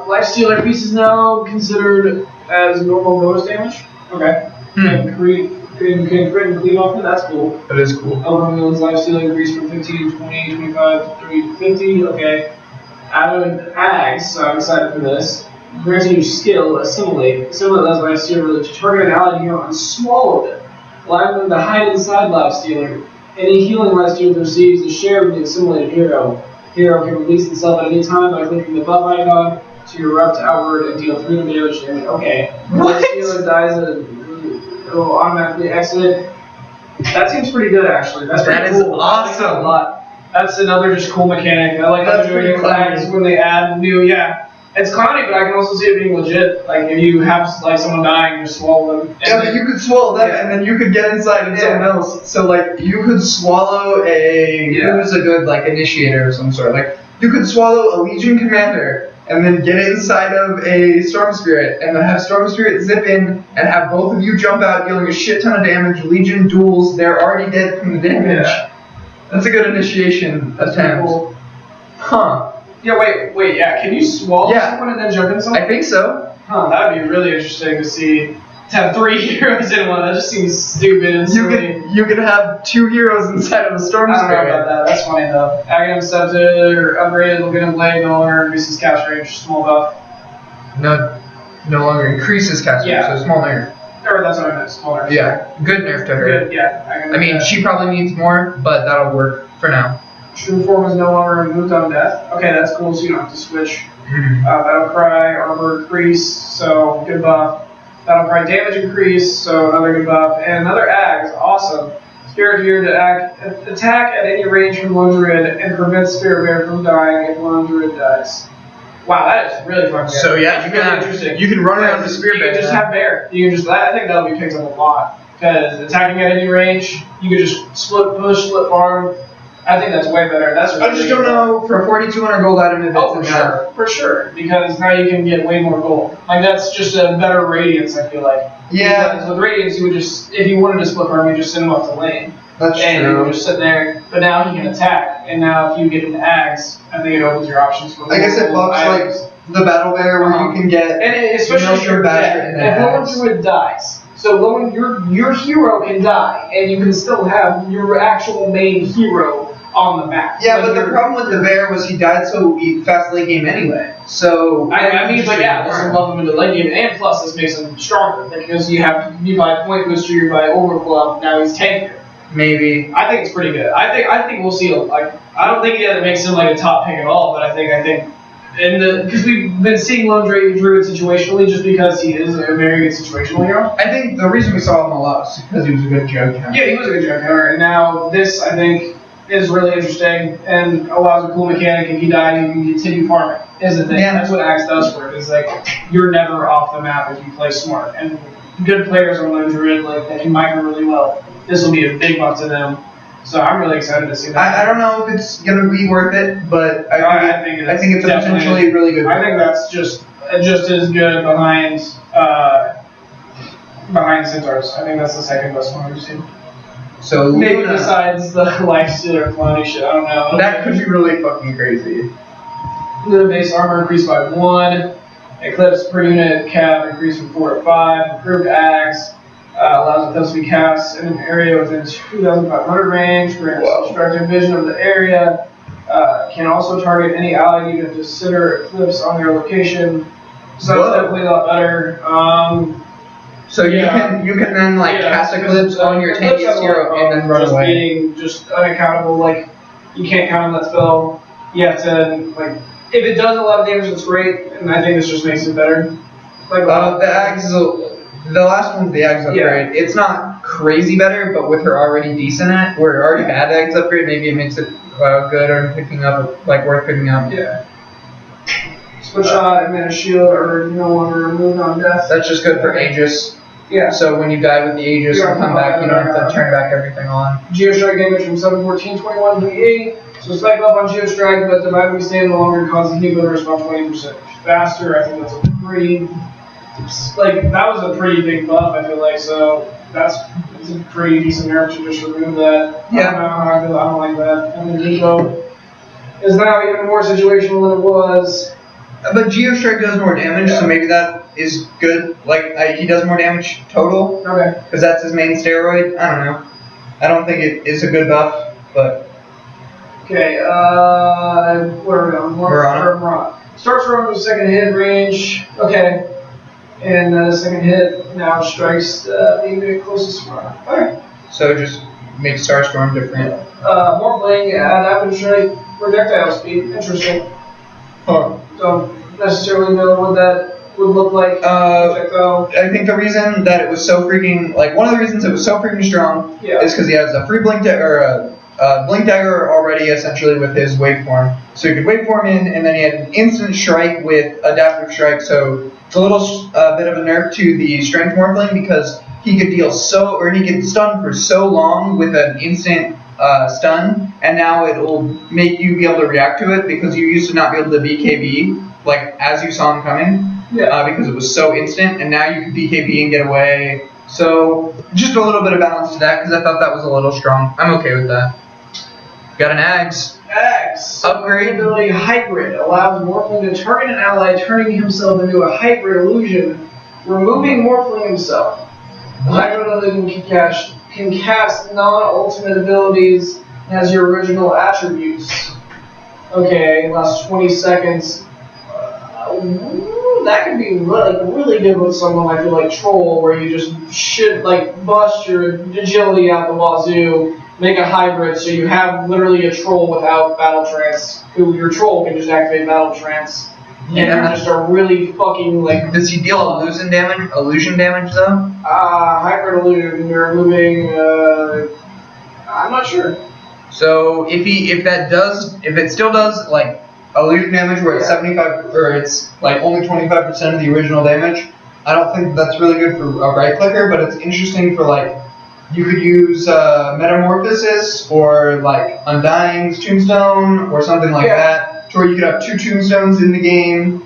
Life stealer pieces now considered as normal bonus damage. Okay. And crit and clean off it. That's cool. That is cool. Elderman's life stealing increased from 15, 20, 25, 30 to 50. Okay. Added Ags, so I'm excited for this. Granting you skill, assimilate. Assimilate allows life stealer to target an allied hero and swallow it, allowing them to hide inside life stealer. Any healing life stealer receives a share of the assimilated hero. Hero can release itself at any time by clicking the buff icon to your left outward and deal 3 damage. Okay. What? Life stealer dies and will automatically exit. That seems pretty good actually. That's That pretty is cool. I like that awesome. a lot. That's another just cool mechanic. I like how That's they're doing pretty flags clowny. when they add new. Yeah, it's clowny, but I can also see it being legit. Like if you have like someone dying, you just swallow them. Yeah, but you could swallow that and then you could get inside of someone else. So like you could swallow who's a good like initiator of some sort. Like you could swallow a Legion Commander and then get inside of a Storm Spirit and then have Storm Spirit zip in and have both of you jump out dealing a shit ton of damage. Legion duels, they're already dead from the damage. Yeah. That's a good initiation attempt. Cool. Huh. Yeah, wait, yeah. Can you swallow Yeah. someone and then jump in someone? I think so. Huh, that'd be really interesting to see. To have 3 heroes in one, that just seems stupid and silly. You could have 2 heroes inside of a Storm I don't know Spirit. about that. That's funny though. Aghanim Scepter upgraded, Looking Blade, no longer increases cast range, small buff. No longer increases cast range, Yeah. so small nerf. Or that's what I meant, smaller. Yeah, good nerf to her. Good, yeah. I mean, she probably needs more, but that'll work for now. True form is no longer removed on death. Okay, that's cool, so you don't have to switch. Battle Cry, armor increase, so good buff. Battle Cry damage increase, so another good buff. And another Ags, awesome. Spirit here to attack at any range from Lone Druid and prevent Spirit Bear from dying if Lone Druid dies. Wow, that is really fucking good. So yeah, That's you can interesting. you can run around with Spear You Bear. can just have Bear. You can just, I think that'll be picked up a lot. Because attacking at any range, you can just split push, split farm. I think that's way better. That's I just don't know for a 4,200 gold item if Oh, it's for enough. sure, for sure. Because now you can get way more gold. Like that's just a better radiance, I feel like. Yeah, Because with radiance, you would just, if you wanted to split farm, you just send him up to lane. that's And he true. would just sit there. But now he can attack. And now if you get into Ags, I think it opens your options for I guess it more buffs items. like the Battle Bear where you can get. And it, especially if Motion you're Basher dead. and If Lone Ags. Druid dies. So Lone, your hero can die, and you can still have your actual main hero on the map. Yeah, Like but the your- problem with the bear was he died so fast late game anyway. So I mean, but yeah, this will love him into the late game, and plus this makes him stronger because you buy point booster, you buy overflow. Now he's tankier. Maybe. I think it's pretty good. I think we'll see. Like, I don't think that it makes him like a top pick at all, but I think, because we've been seeing Lone Druid situationally, just because he is a very good situational hero. I think the reason we saw him a lot is because he was a good jug counter. Yeah, he was a good junk hunter, and now this I think is really interesting and allows a cool mechanic. If he dies, you can continue farming. Is the thing. Yeah. That's what Axe does for it. Is like you're never off the map if you play smart, and good players on the druid, like that can micro really well, this will be a big buff to them. So I'm really excited to see that. I don't know if it's gonna be worth it, but I think it's definitely potentially really good. I think that's just as good behind Centaurs. I think that's the second best one we've seen. So Maybe Luna, besides the Lifestealer clone shit, I don't know. that could be really fucking crazy. Luna base armor increased by 1. Eclipse per unit cap increased from 4 to 5. Improved axe allows Eclipse to be cast in an area within 2,500 range. Grants obstructed vision of the area. Can also target any ally needed to consider Eclipse on their location. So that's definitely a lot better. So you can then cast Eclipse on your tankiest hero and then run just away. Being just unaccountable, like you can't count on that spell. You have to if it does a lot of damage, it's great, and I think this just makes it better. The Ags is the last one's the Ags upgrade. It's not crazy better, but with her already decent at, where it already had Ags upgrade, maybe it makes it good or picking up, worth picking up. Yeah. Switch shot and mana shield are no longer removed on death. That's just good for Aegis. Yeah. So when you die with the Aegis and come back, you don't have to turn back everything on. Geostrike damage from 714, 21, 28. So spike up on Geostrike, but divided by stand no longer causes Hego to respond 20% faster. I think that's a pretty, that was a pretty big buff, I feel like, so it's a pretty decent nerf to just remove that. Yeah. I don't know how I feel, I don't like that. And then Hego is now even more situational than it was. But Geostrike does more damage, so maybe that is good. He does more damage total. Okay. Because that's his main steroid. I don't know. I don't think it is a good buff, but. Okay, where are we on? Morana. Starts from the second hit range. Okay. And the second hit now strikes the unit closest to Morana. Okay. So just make Starstorm different. Morphling, average strike, projectile speed. Interesting. Huh. Don't necessarily know what that would look like. I think the reason that it was so freaking, one of the reasons it was so freaking strong is because he has a free blink dagger, blink dagger already essentially with his waveform. So he could waveform in, and then he had an instant strike with adaptive strike. So it's a little bit of a nerf to the strength morphling because he could he could stun for so long with an instant stun, and now it'll make you be able to react to it because you used to not be able to BKB as you saw him coming. Yeah. Because it was so instant, and now you can BKB and get away. So just a little bit of balance to that because I thought that was a little strong. I'm okay with that. Got an Ags. Ags. Upgrade. Ability Hybrid allows Morphling to target an ally, turning himself into a hybrid illusion, removing Morphling himself. The hybrid illusion can cast non-ultimate abilities and has your original attributes. Okay, lasts 20 seconds. That could be really good with someone I feel like Troll, where you just should bust your agility out the wazoo, make a hybrid, so you have literally a Troll without Battle Trance, who your Troll can just activate Battle Trance. Yeah. And you're just a really fucking Does he deal illusion damage though? Hybrid illusion. You're moving. I'm not sure. So if it still does illusion damage where it's 75 or it's only 25% of the original damage, I don't think that's really good for a right clicker, but it's interesting for you could use Metamorphosis or Undying's Tombstone or something like that, to where you could have 2 Tombstones in the game,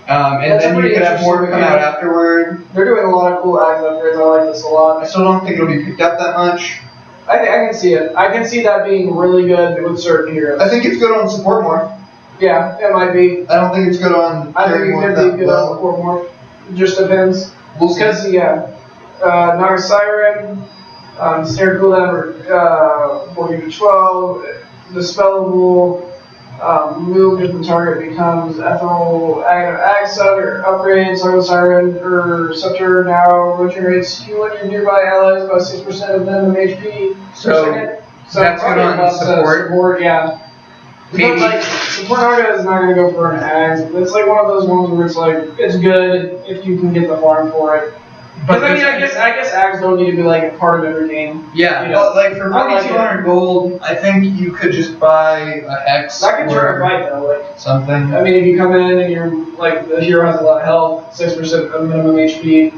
and then you could have more come out afterward. They're doing a lot of cool Ags upgrades. I like this a lot. I still don't think it'll be picked up that much. I can see it. I can see that being really good with certain heroes. I think it's good on support morph. Yeah, it might be. I don't think it's good on. I think it could be good on support morph. It just depends. Because Naga Siren, snare cooldown 40 to 12, dispellable, move if the target becomes ethereal ag or upgrade, Siren or Scepter now regenerates heal your nearby allies by 6% of minimum HP per second. So that's good on support. Yeah. Maybe. Support Naga is not going to go for an Ag. It's one of those ones where it's it's good if you can get the farm for it. But I guess Ags don't need to be a part of every game. Yeah, for 4,200 gold, I think you could just buy a Hex. That could turn a fight though, something. I mean, if you come in and you're the hero has a lot of health, 6% of minimum HP,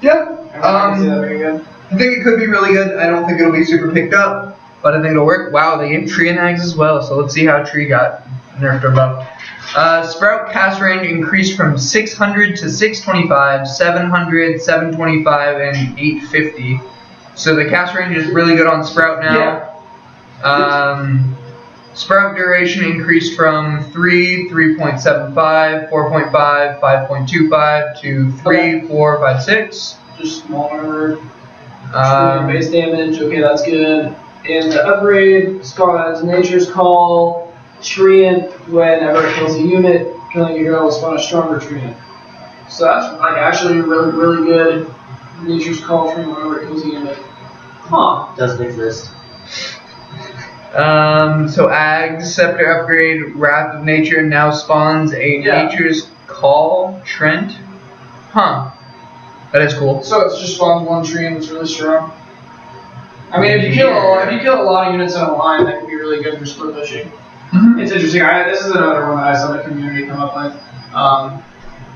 Yeah. I can see that being good. I think it could be really good. I don't think it'll be super picked up, but I think it'll work. Wow, they gave Tree and Ags as well, so let's see how Tree got nerfed or buffed. Sprout cast range increased from 600 to 625, 700, 725, and 850. So the cast range is really good on Sprout now. Sprout duration increased from 3.75, 4.5, 5.25 to 3, 4, 5, 6. Just smaller. Base damage. Okay, that's good. And the upgrade, Scarlet's Nature's Call, Treant, whenever it kills a unit, killing a hero will spawn a stronger Treant. So that's like actually really, really good. Nature's Call Treant whenever it kills a unit. Huh. Doesn't exist. So Ag Scepter upgrade, Wrath of Nature now spawns a Nature's Call Trent. Huh. That is cool. So it's just spawns one tree and it's really strong. I mean, if you kill a lot of units in a line, that could be really good for split pushing. Mm-hmm. It's interesting. This is another one that I saw the community come up with.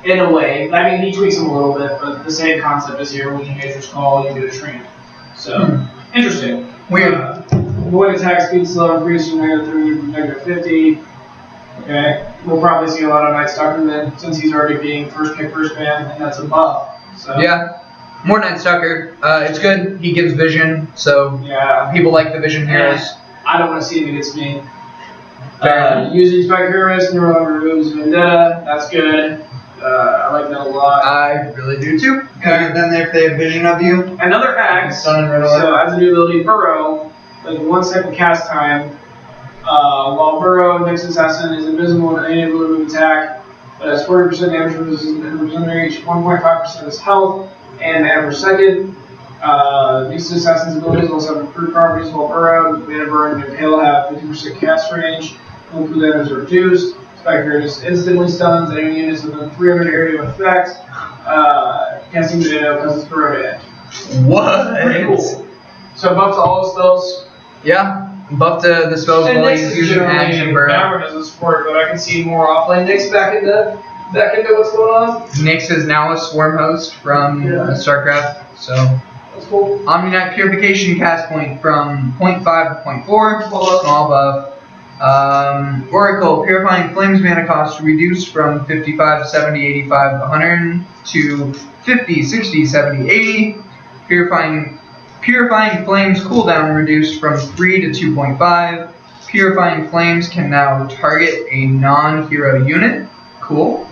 In a way, I mean, he tweaks them a little bit, but the same concept is here. When you Nature's Call, you do a tree. So interesting. Weird. Void attack speed slow increase from -3 to -50. Okay, we'll probably see a lot of Night Stalker then, since he's already being first pick, first man, and that's a buff. So Yeah, more Night Stalker. It's good. He gives vision, so yeah, people like the vision heroes. I don't want to see him against me. Fair. Using Spike Heroes no longer removes Vendetta. That's good. I like that a lot. I really do too. And then if they have vision of you, Another axe. Stun and Riddler. So as a new ability, Burrow, like 1 second cast time. While Burrow, next assassin, is invisible to any ability move attack, but has 40% damage from his reach, 1.5% of his health, and mana per second. These assassin's abilities also have improved properties, while Burrow, Mana Burn, and Impale have 50% cast range. When cooldown is reduced, Spike just instantly stuns any units within 300 area of effect. Casting Tornado causes Burrow to end. what? Pretty cool. So buff to all the spells. Yeah, buff to the spells And while Nyx he's is using Ags generally and Burrow. Hammer doesn't support, but I can see more offlane Nyx back into what's going on. Nyx is now a swarm host from StarCraft, so. That's cool. Omni-Knight Purification cast point from 0.5 to 0.4, small buff. Oracle Purifying Flames mana cost reduced from 55, 70, 85, 100 to 50, 60, 70, 80. Purifying Flames cooldown reduced from 3 to 2.5. Purifying Flames can now target a non-hero unit. Cool.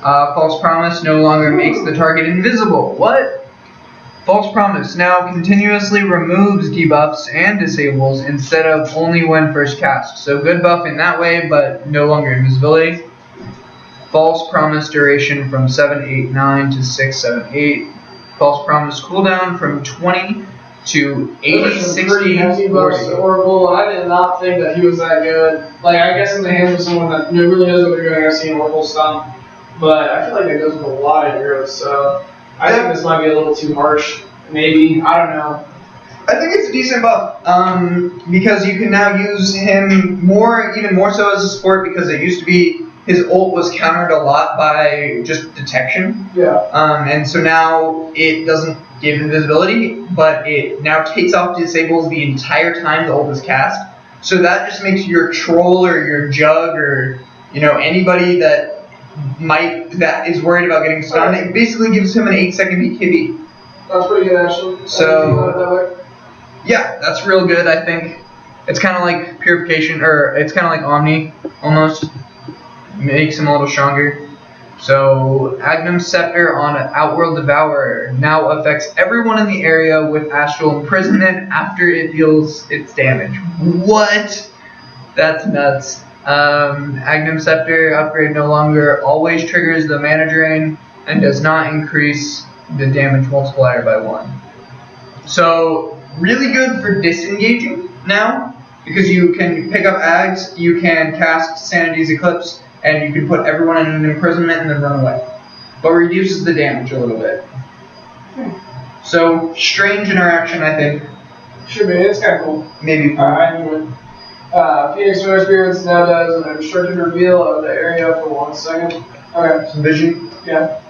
False Promise no longer makes the target invisible. What? False Promise now continuously removes debuffs and disables instead of only when first cast. So good buff in that way, but no longer invisibility. False Promise duration from 789 to 678. False Promise cooldown from 20 to 80, 60, 40. Oracle. I did not think that he was that good. Like, I guess in the hands of someone that really knows what they're doing, I've seen Oracle stomp. But I feel like that goes with a lot of heroes, so I think this might be a little too harsh. Maybe. I don't know. I think it's a decent buff, because you can now use him even more so as a support, because it used to be his ult was countered a lot by just detection. Yeah. And so now it doesn't give invisibility, but it now takes off disables the entire time the ult is cast. So that just makes your troll or your jug or anybody that is worried about getting stunned. It basically gives him an 8-second BKB. That's pretty good, actually. So yeah, that's real good. I think it's kind of like Purification, or it's kind of like Omni almost. Makes him a little stronger. So Agnum Scepter on Outworld Devourer now affects everyone in the area with Astral Imprisonment after it deals its damage. What? That's nuts. Agnum Scepter upgrade no longer always triggers the mana drain and does not increase the damage multiplier by 1. So really good for disengaging now, because you can pick up Ags, you can cast Sanity's Eclipse, and you can put everyone in an imprisonment and then run away. But reduces the damage a little bit. So strange interaction, I think. Should be. It's kind of cool. Maybe. I enjoy it. Phoenix Star Spirits now does an obstructed reveal of the area for 1 second. Okay. Some vision. Yeah.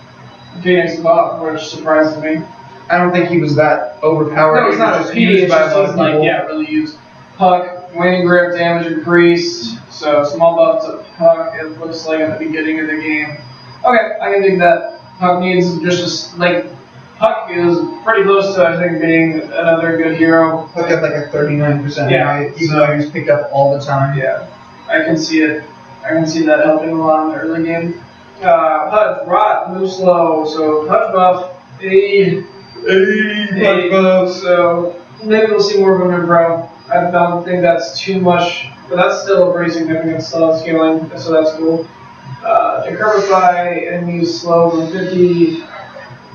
Phoenix buff, which surprises me. I don't think he was that overpowered. No, it's not just a PD, used it's by a just lot of he's like, people. yeah, really used. Puck, waning grip, damage increased, so small buff to Puck, it looks like at the beginning of the game. Okay, I can dig that. Puck needs just like, Puck is pretty close to, I think, being another good hero. Look at like a 39%, Yeah, right? Even so- though he was picked up all the time. Yeah, I can see it. I can see that helping a lot in the early game. Hudge, Rot, move slow, so Hudge buff, Hey, Puck buff. so maybe we'll see more of him in Pro. I don't think that's too much, but that's still a pretty significant scaling, so that's cool. Decarbify enemies slow from 50%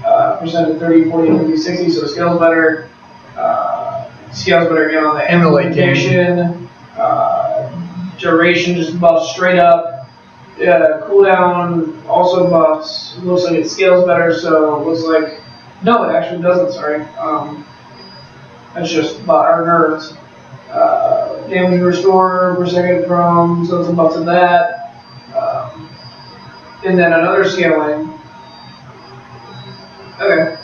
to 30, 40, 50, 60, so scales better. Scales better again on the In the late game. amplification. Duration just buffs straight up. Cooldown also buffs. Looks like it scales better, so it looks like. No, it actually doesn't, sorry. That's just our nerves. Damage restore per second from, so it's a buff to that. And then another scaling. Okay.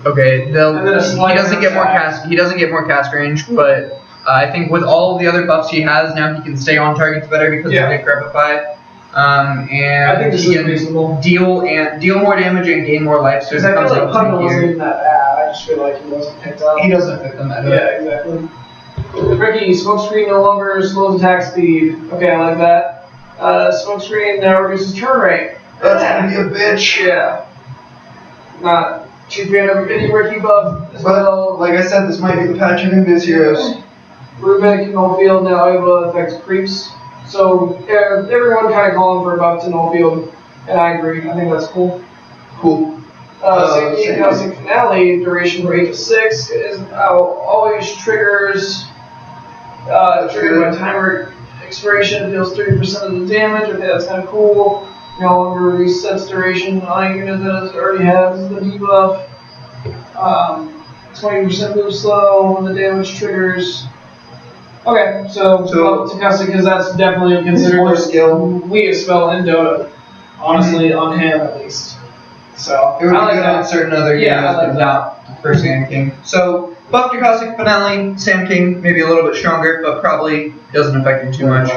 Okay, And then a he slight doesn't get more attack. cast. He doesn't get more cast range, but I think with all the other buffs he has now, he can stay on targets better because Yeah. of Decrepify. And I think this he is can reasonable. deal more damage and gain more life. So it Because I feel becomes like like Puckle wasn't tankier. even that bad. I just feel like he wasn't picked up. He doesn't fit the meta. Yeah, exactly. Ricky, smokescreen no longer slows attack speed. Okay, I like that. Smokescreen now reduces turn rate. That's gonna be a bitch. Yeah. Not too fan of any Ricky buff as But, well. like I said, this might be the patch of Invis Heroes. Rubik, no field now able to affect creeps. So everyone kind of calling for a buff to no field, and I agree. I think that's cool. Cool. Same same. Cosmic Finale, duration for 8 to 6, is always triggers, triggered by timer expiration, deals 30% of the damage. Okay, that's kind of cool. No longer resets duration on a unit that already has the debuff. 20% move slow when the damage triggers. Okay, so buff to Cosmic, because that's definitely considered more skill. weakest spell in Dota. Honestly, on him at least. So It would I be like good that. on certain other Yeah, heroes, I like but that. not for Sand King. So, buff to Caustic Finale, Sand King, maybe a little bit stronger, but probably doesn't affect him too much.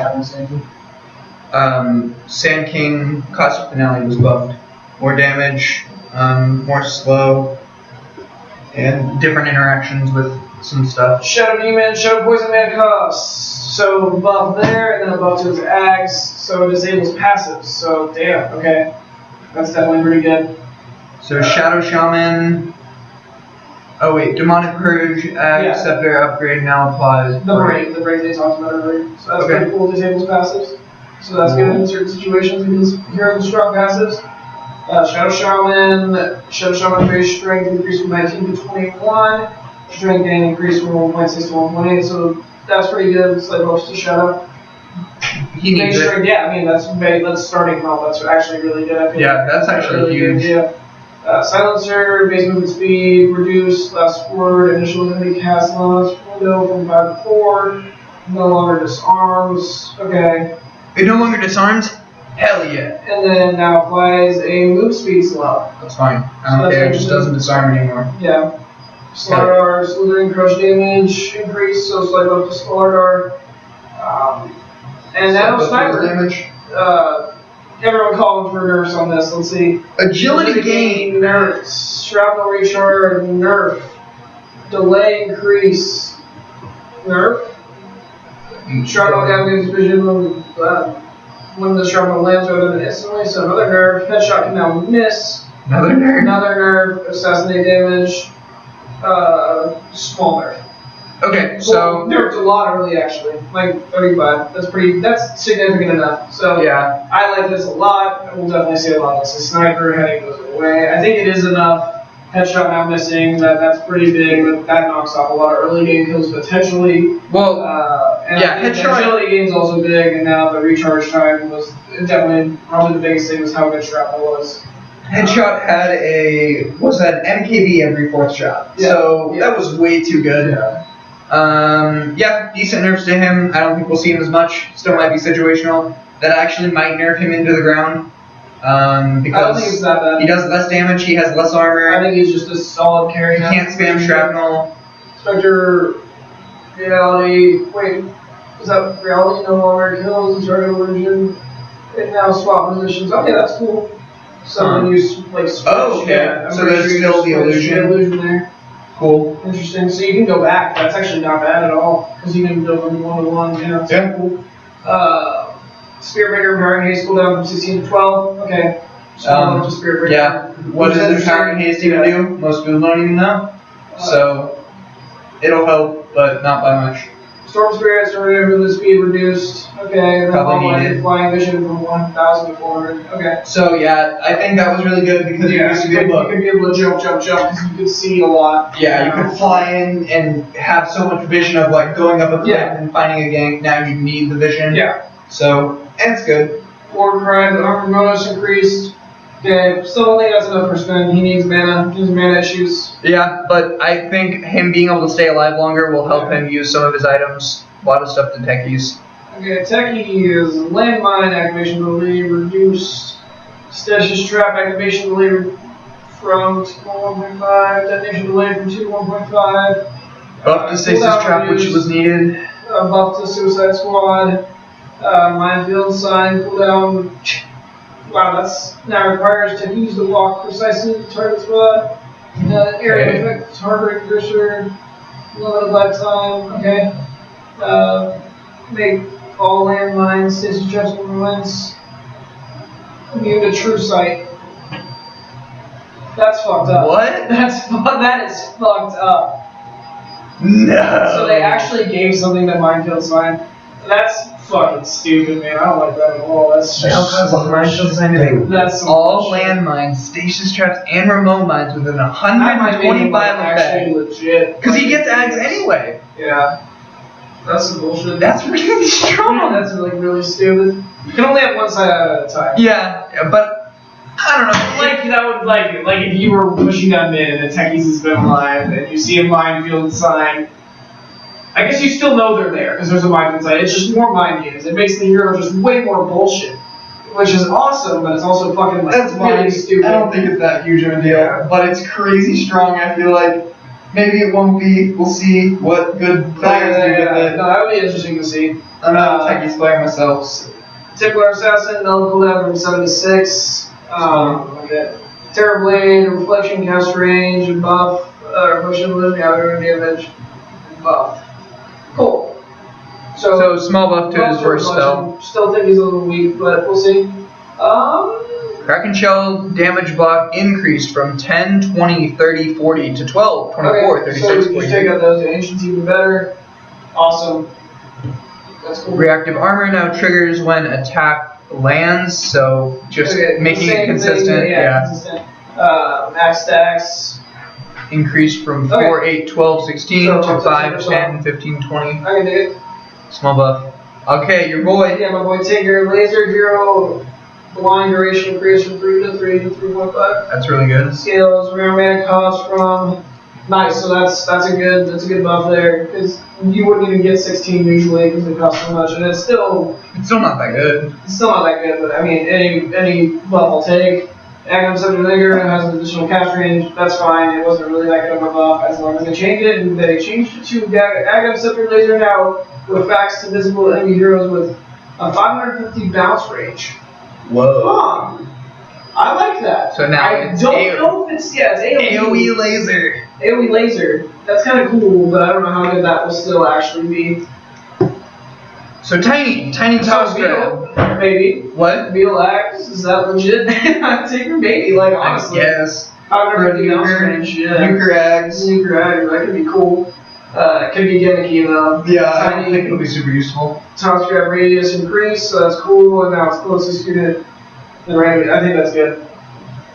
Sand King, Caustic Finale was buffed. More damage, more slow, and different interactions with some stuff. Shadow Demon, Shadow Poison Man costs. So buff there, and then a buff to his axe, so it disables passives. So damn, okay. That's definitely pretty good. So Shadow Shaman. Oh wait, Demonic Purge, Yeah. Scepter upgrade now applies. The break they talked about earlier. So that's Okay. pretty cool, disables passives. So that's good in certain situations because heroes with strong passives. Shadow Shaman base strength increased from 19 to 21. Strength gain increased from 1.6 to 1.8, so that's pretty good. Slight buffs to Shadow. He needs Base it. strength, yeah, I mean, that's starting health. That's actually really good. I feel Yeah, like that's actually really huge. good, yeah. Silencer, base movement speed, reduced, last forward, initial enemy cast launch window from 5 to 4. No longer disarms. Okay. It no longer disarms? Hell yeah. And then now applies a move speed slow. That's fine. I So don't that's care, it actually- just doesn't disarm anymore. Yeah. Slardar, slithering crush damage increase, so slight buff to Slardar. And now Sniper. damage. Everyone calling for nerfs on this. Let's see. Agility gain. nerfs. Shrapnel recharge nerf. Delay increase nerf. Shrapnel damages vision when the shrapnel lands rather than instantly. So another nerf. Headshot can now miss. Another nerd. Another nerf. Assassinate damage. Small nerf. Okay, so nerfed a lot early actually, like 35. That's significant enough. So yeah, I like this a lot. We'll definitely see a lot of this. The sniper heading goes away. I think it is enough. Headshot now missing. That's pretty big. But that knocks off a lot of early game kills potentially. well, And yeah, I think the headshot- agility game's also big. And now the recharge time was definitely probably the biggest thing was how good shrapnel was. Headshot had an MKB every fourth shot. Yeah. So Yeah. that was way too good. yeah, decent nerfs to him. I don't think we'll see him as much. Still might be situational. That actually might nerf him into the ground. I don't think it's because that bad. he does less damage, he has less I armor, think he's just a solid carry. he can't spam shrapnel. Spectre, reality. Wait, is that reality no longer kills? Is target illusion? It now swap positions. Okay, that's cool. So then you like switch. Oh, okay. Yeah, I'm So pretty there's sure you still the switch illusion. illusion there. Cool. Interesting. So you can go back. That's actually not bad at all because you can go from 1 to 1. Yeah, that's Yeah. cool. Spiritbreaker Empowering Haste cooldown from 16 to 12. Okay. So up to Spiritbreaker. Yeah. What Which does is Empowering Haste even yeah. do? Most people don't even know. So it'll help, but not by much. Storm Spirits are moving the speed reduced. Okay, and then Probably all needed. flying vision from 1,000 to 400. Okay. So yeah, I think that was really good because it used to be a you book. could be able to jump because you could see a lot. Yeah, you could fly in and have so much vision of like going up a cliff Yeah. and finding a gank. Now you need the vision. Yeah. So, and it's good. War Cry, the armor bonus increased. Okay, still don't think that's enough for Spin. He needs mana. He has mana issues. Yeah, but I think him being able to stay alive longer will help him use some of his items. A lot of stuff to techies. Okay, Techie is landmine activation ability reduced. Stasis trap activation delay from 2 to 1.5. Detonation delay from 2 to 1.5. Buff to stasis cooldown trap, which reduced. was needed. Buff to Suicide Squad. Minefield sign cooldown. Wow, that's now requires to use the walk precisely to target spot. Area effect, target cursor, limited lifetime. Okay. Make all landmines, stasis traps, and ruins immune to true sight. That's fucked up. What? That is fucked up. No. So they actually gave something to Minefield sign. That's fucking stupid, man. I don't like that at all. That's just That's some all bullshit. landmines, stasis traps, and remote mines within That might make it 125 actually effect. legit. Because he gets ags anyway. Yeah. That's some bullshit. That's really strong. That's like really stupid. You can only have one side out at a time. Yeah, but I don't know. Like that would like if you were pushing down mid and the techies has been alive and you see a minefield sign. I guess you still know they're there because there's a minefield sign. It's just more mind games. It makes the hero just way more bullshit, which is awesome, but it's also fucking like That's really really stupid. I don't think it's that huge of a deal, Yeah. but it's crazy strong. I feel like maybe it won't be. We'll see what good players do with it. No, that would be interesting to see. I'm not a Techie's player myself. So. Tickler Assassin, null cooldown from 7 to 6. Okay. Terrorblade, reflection cast range, and buff. Reflection ability, outer damage, and buff. Cool. So small buff to his buff first reflection. spell. Still think he's a little weak, but we'll see. Kraken Shell damage block increased from 10, 20, 30, 40 to 12, 24, okay, 36, so we just 42. take out those. Ancient's even better. Awesome. That's cool. Reactive armor now triggers when attack lands, so just Okay, making it same consistent. thing, Yeah. consistent. Max stacks. Increased from Okay. 4, 8, 12, 16 So, to up to 5, 10%. 10, 15, 20. I can do it. Small buff. Okay, your boy. Yeah, my boy Tinker. Laser Hero. Blind duration increased from 3 to 3 to 3.5. That's really good. Scales, rare mana cost from. Nice, so that's a good buff there because you wouldn't even get 16 usually because they cost so much, and it's still not that good. not that good. But I mean, any buff I'll take. Aghanim Scepter Vigor has an additional cast range. That's fine. It wasn't really that good of a buff as long as they changed it, and they changed it to Aghanim Scepter Laser now with facts to visible enemy heroes with a 550 bounce range. Whoa. I like that. So now I it's don't know if it's AOE. AoE laser. AoE laser. That's kind of cool, but I don't know how good that will still actually be. So tiny toss grab. Beetle, maybe. What? Beetle Axe, is that legit? I'd take her maybe, like honestly. Yes. 550 bounce Nuker, range, yeah. Nuker Ags. Nuker Axe, that could be cool. It could be gimmicky though. Yeah, I don't Tiny think it'll be super useful. toss grab radius increase, so that's cool, and now it's closest unit. Right, I think that's good.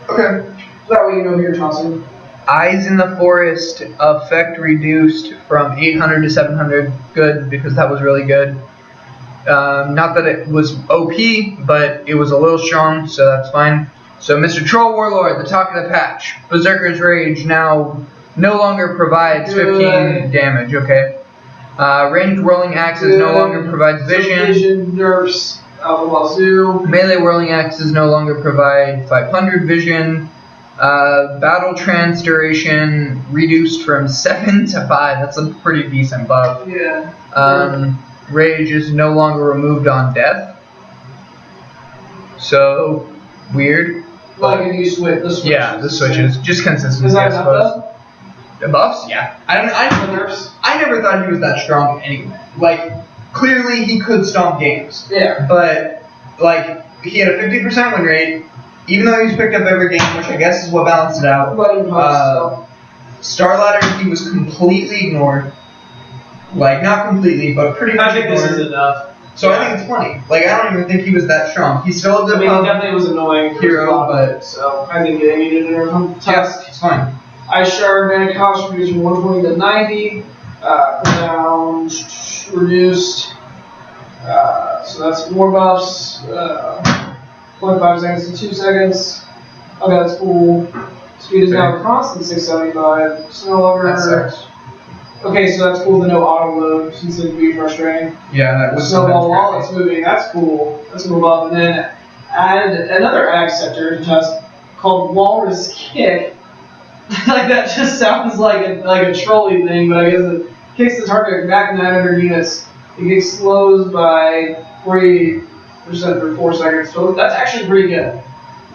Okay. That way you know who you're tossing. Eyes in the Forest effect reduced from 800 to 700. Good, because that was really good. Not that it was OP, but it was a little strong, so that's fine. So Mr. Troll Warlord, the talk of the patch. Berserker's Rage now no longer provides 15 damage, okay? Ranged Rolling Axes no longer provides vision. Vision nerfs. out the wazoo. Melee whirling axes no longer provide 500 vision. Battle trance duration reduced from 7 to 5. That's a pretty decent buff. Yeah. Rage is no longer removed on death. So, weird. Like if you switch the switches. Yeah, the switches. Just consistency, Is I that suppose. enough The buffs? Yeah. I never thought he was that strong anyway. Like, clearly he could stomp games. Yeah. But, like, he had a 50% win rate, even though he's picked up every game, which I guess is what balanced it out. Star Ladder, he was completely ignored. Like, not completely, but pretty much I think ignored. this is enough. So I think it's plenty. Like, I don't even think he was that strong. He still I mean, he definitely was annoying. hero, but so I think he needed a yes, he's fine. Ice Shard mana cost reduced from 120 to 90. Cooldown reduced. So that's more buffs. 0.5 seconds to 2 seconds. Okay, that's cool. Speed is now a constant 675. It's no longer. That sucks. Okay, so that's cool to no auto load since it'd be frustrating. Yeah, that was So while it's moving, that's cool. Let's move up and then add another ag sector to test called Walrus Kick. Like that just sounds like a trolley thing, but I guess it kicks the target back 900 units. It slows by 40% for 4 seconds. So that's actually pretty good.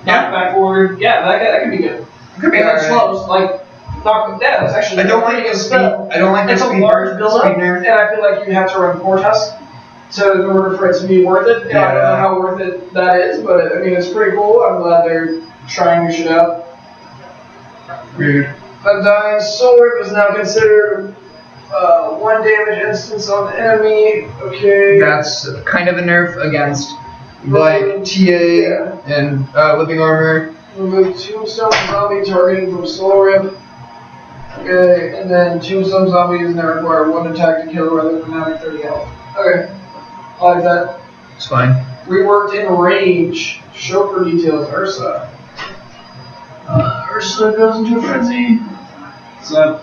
Yeah. Back forward. Yeah, that could be good. Could be And it alright. slows like. Yeah, that's actually. I don't like the speed. I don't like the It's a speed large build-up, speed and nerf. I feel like you have to run 4 tests in order for it to be worth it. And I don't know how worth it that is, but I mean it's pretty cool. I'm glad they're trying new shit out. Weird. Undying Sword is now considered 1 damage instance on the enemy. Okay. That's kind of a nerf against like TA and Living Armor. Remove Tombstone Zombie targeting from Soul Rip. Okay, and then Tombstone Zombie is now require 1 attack to kill rather than having 30 health. Okay, I like that. It's fine. Reworked in range. Chauffeur details Ursa. Ursa goes into a frenzy. So,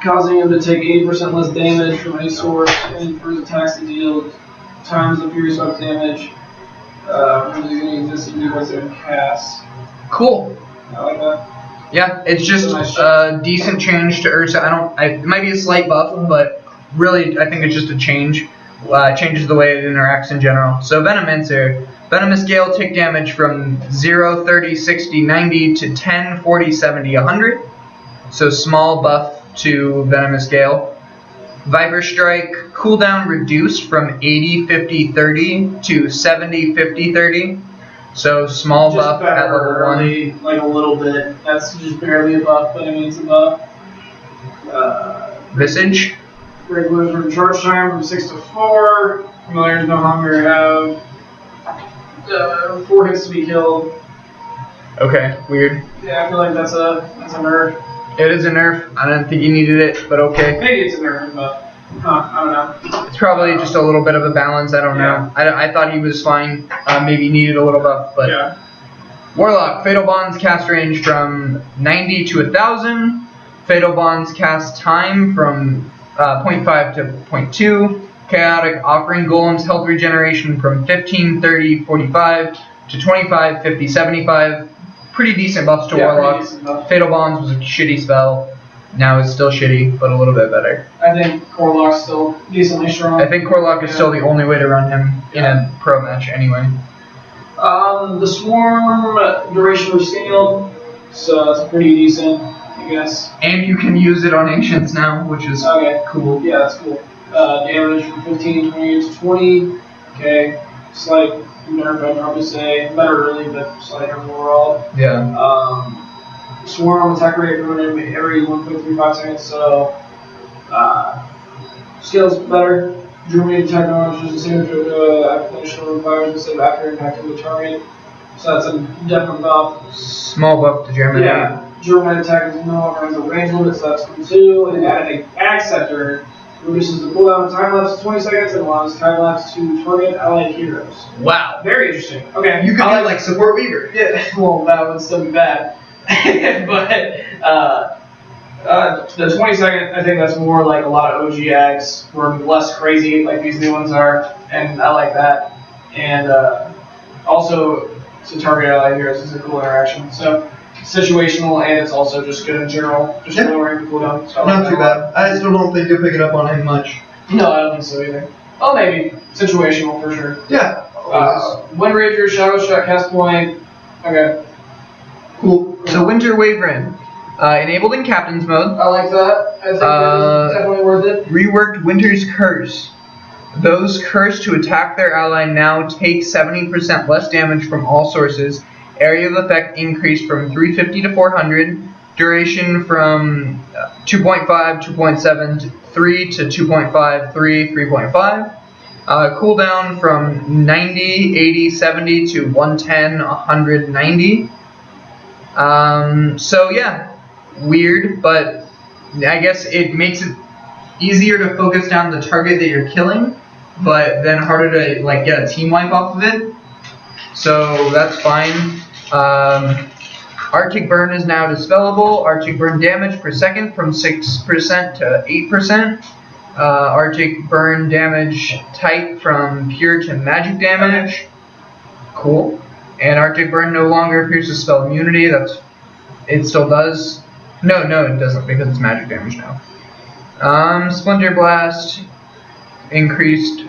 causing him to take 80% less damage from any source, and for his attacks to deal times the Fury Swept damage. Using any existing device and cast. Cool. I like that. Yeah, it's just a decent change to Ursa. It might be a slight buff, but really, I think it's just a change. Changes the way it interacts in general. So Venomancer. Venomous Gale take damage from 0, 30, 60, 90 to 10, 40, 70, 100. So small buff to Venomous Gale. Viper Strike, cooldown reduced from 80, 50, 30 to 70, 50, 30. So small Just buff at level 1. barely, like a little bit. That's just barely a buff, but I mean it's a buff. Visage. Regulars from charge time from 6 to 4. Familiars no longer have 4 hits to be killed. Okay, weird. Yeah, I feel like that's a nerf. It is a nerf. I don't think you needed it, but okay. Maybe it's a nerf, but I don't know. It's probably just a little bit of a balance. I don't know. I thought he was fine. Maybe needed a little buff, but Yeah. Warlock. Fatal Bonds cast range from 90 to 1,000. Fatal Bonds cast time from 0.5 to 0.2. Chaotic offering golems health regeneration from 15, 30, 45 to 25, 50, 75. Pretty decent buffs to Yeah, Warlock. pretty decent buff. Fatal Bonds was a shitty spell. Now it's still shitty, but a little bit better. I think Corlock's still decently strong. I think Corlock is still the only way to run him in a pro match anyway. The Swarm duration was scaled, so that's pretty decent, I guess. And you can use it on Ancients now, which is Okay. cool. Yeah, that's cool. Damage from 15, 20 to 20. Okay. Slight nerf, I'd probably say. Better really, but slight nerf overall. Yeah. Swarm attack rate from every 1.35 seconds, so scales better. Germany attack damage is the same to application of fires instead of after impacting the target. So that's a definite buff. Small buff to Germany. Yeah. German attack is no longer has a range limit, so that's cool too. And adding ag sector reduces the cooldown time lapse to 20 seconds and allows time lapse to target allied heroes. Wow. Very interesting. Okay. You could do like support Weaver. Yeah, well, that would still be bad. But the 20 second, I think that's more like a lot of OG ags were less crazy like these new ones are, and I like that. and also to target ally heroes is a cool interaction. So situational, and it's also just good in general, just lowering the cooldown. So Not too bad. I still don't think you'll pick it up on him much. No, I don't think so either. Oh, maybe situational for sure. Yeah. Wind Ranger, Shadow Shot, Cast Point. Okay. Cool. So Winter Waverin, enabled in Captain's mode. I like that. I think that's definitely worth it. Reworked Winter's Curse. Those cursed to attack their ally now take 70% less damage from all sources. Area of effect increased from 350 to 400. Duration from 2.5, 2.7, 3 to 2.5, 3, 3.5. Cooldown from 90, 80, 70 to 110, 190. So yeah, weird, but I guess it makes it easier to focus down the target that you're killing, but then harder to like get a team wipe off of it. So that's fine. Arctic Burn is now dispellable. Arctic Burn damage per second from 6% to 8%. Arctic Burn damage type from pure to magic damage. Cool. And Arctic Burn no longer appears to spell immunity. It still does. No, it doesn't because it's magic damage now. Splinter Blast increased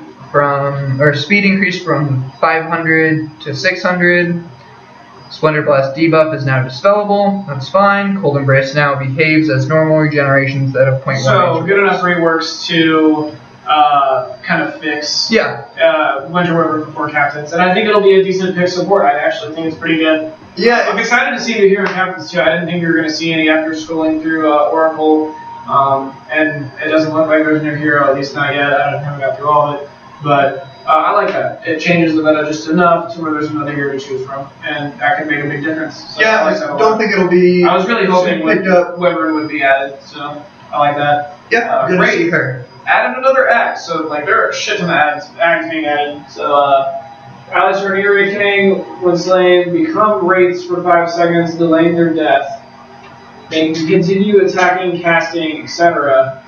speed increased from 500 to 600. Splinter Blast debuff is now dispellable. That's fine. Cold Embrace now behaves as normal regeneration instead of 0.1. So good enough reworks to kind of fix Winter Waverin before Captains, and I think it'll be a decent pick support. I actually think it's pretty good. Yeah, I'm excited to see the hero Captains too. I didn't think we were going to see any after scrolling through Oracle, and it doesn't look like there's a new hero, at least not yet. I haven't got through all of it, but I like that. It changes the meta just enough to where there's another hero to choose from, and that can make a big difference. So yeah, I like that a lot. don't think it'll be. I was really hoping picked up. Wyvern would be added, so I like that. Yeah, good to great. see her. Added another axe, so like there are a shit ton of ads being added. So allies are near awakening when slain, become wraiths for 5 seconds, delaying their death. They can continue attacking, casting, etc.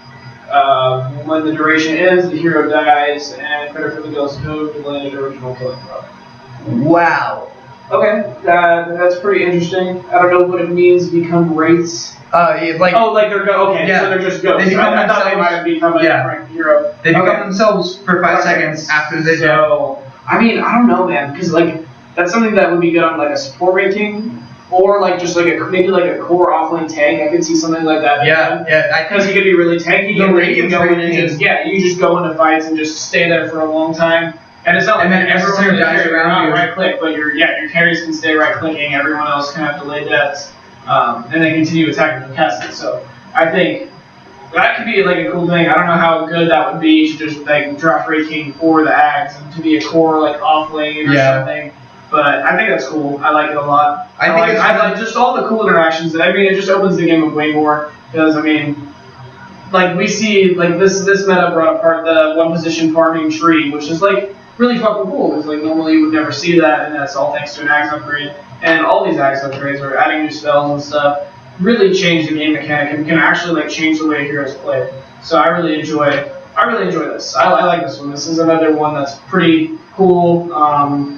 When the duration ends, the hero dies, and credit for the ghost code to land an original killing throw. Wow. Okay, that's pretty interesting. I don't know what it means, become wraiths. Like they're okay, yeah. so they're just ghosts. They become I thought they might have become a different hero. They become themselves for 5 seconds after they die. So, I mean, I don't know, man, because like that's something that would be good on like a support ranking, or like just like maybe like a core offlane tank. I could see something like that. Yeah, because he could be really tanky. The And radiant you go in and ranking just you just go into fights and just stay there for a long time. And it's not like then everyone everyone dies around you. right click, but your carries can stay right clicking. Everyone else can have delayed deaths, and then continue attacking the casting. So I think that could be like a cool thing. I don't know how good that would be to just like drop raking for the ads and to be a core like off lane or something. But I think that's cool. I like it a lot. I like just all the cool interactions. I mean, it just opens the game up way more because I mean, like we see like this meta brought apart the one position farming tree, which is like really fucking cool because like normally you would never see that, and that's all thanks to an axe upgrade. And all these axe upgrades are adding new spells and stuff. Really change the game mechanic and can actually like change the way heroes play. So I really enjoy this. I like this one. This is another one that's pretty cool.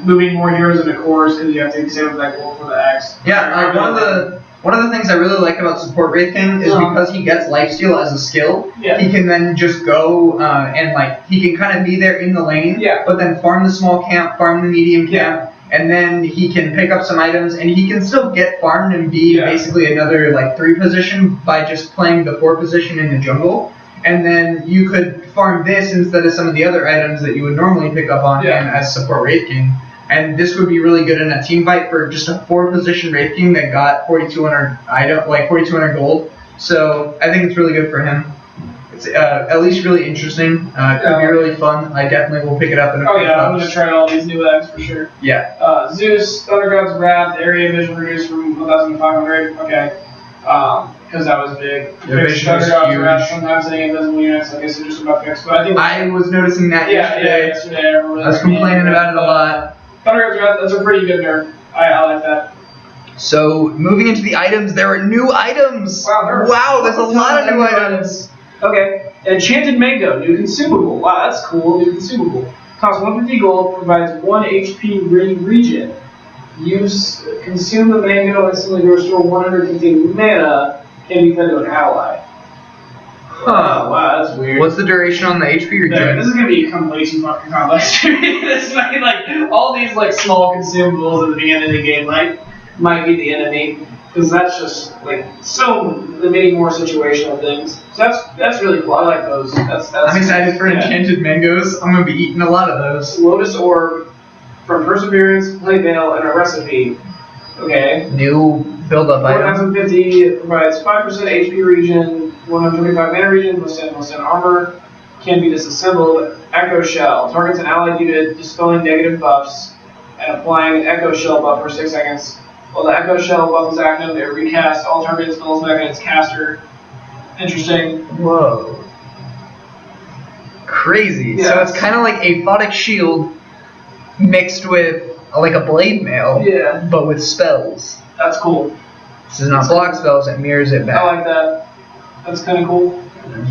Moving more heroes into cores because you have to save up that gold for the axe. Yeah, one of the things I really like about support Wraithkin is because he gets lifesteal as a skill, he can then just go and like he can kind of be there in the lane, but then farm the small camp, farm the medium camp, and then he can pick up some items and he can still get farmed and be basically another like 3 position by just playing the 4 position in the jungle. And then you could farm this instead of some of the other items that you would normally pick up on him as support Wraith King. And this would be really good in a team fight for just a 4 position Wraith King that got 4,200 gold. So I think it's really good for him. It's at least really interesting. It could be really fun. I definitely will pick it up in a few I'm gonna try all these new ads for sure. Yeah. Zeus, Thunder God's Wrath, area vision reduced from 1,500. Okay. Because that was big. Vision was Wrath, huge. sometimes hitting invisible units. I guess it's just about fixed. But I think I was noticing that yesterday. yesterday. I was complaining about it a lot. Thunder God's Wrath, that's a pretty good nerf. I like that. So moving into the items, there are new items. Wow, there's a lot of new items. Okay. Enchanted Mango, new consumable. Wow, that's cool. New consumable. Costs 150 gold, provides 1 HP regen. Consume the mango instantly to restore 150 mana, can be fed to an ally. Huh. Wow, that's weird. What's the duration on the HP regen? This is gonna become way too fucking complex to me. This like all these like small consumables at the beginning of the game might be the enemy, because that's just like so many more situational things. So that's really cool. I like those. That's I'm excited for enchanted mangoes. I'm gonna be eating a lot of those. Lotus Orb from Perseverance, Plate Veil, and a recipe. Okay. New build-up item. 1050 provides 5% HP regen, 125 mana regen, +10 armor. Can be disassembled. Echo Shell targets an allied unit, dispelling negative buffs and applying an Echo Shell buff for 6 seconds. While the Echo Shell buff is active, it recasts all target spells back in its caster. Interesting. Whoa. Crazy. Yeah. So it's kind of like a Photic Shield mixed with like a Blade Mail, Yeah. but with spells. That's cool. This is not block spells, it mirrors it back. I like that. That's kind of cool.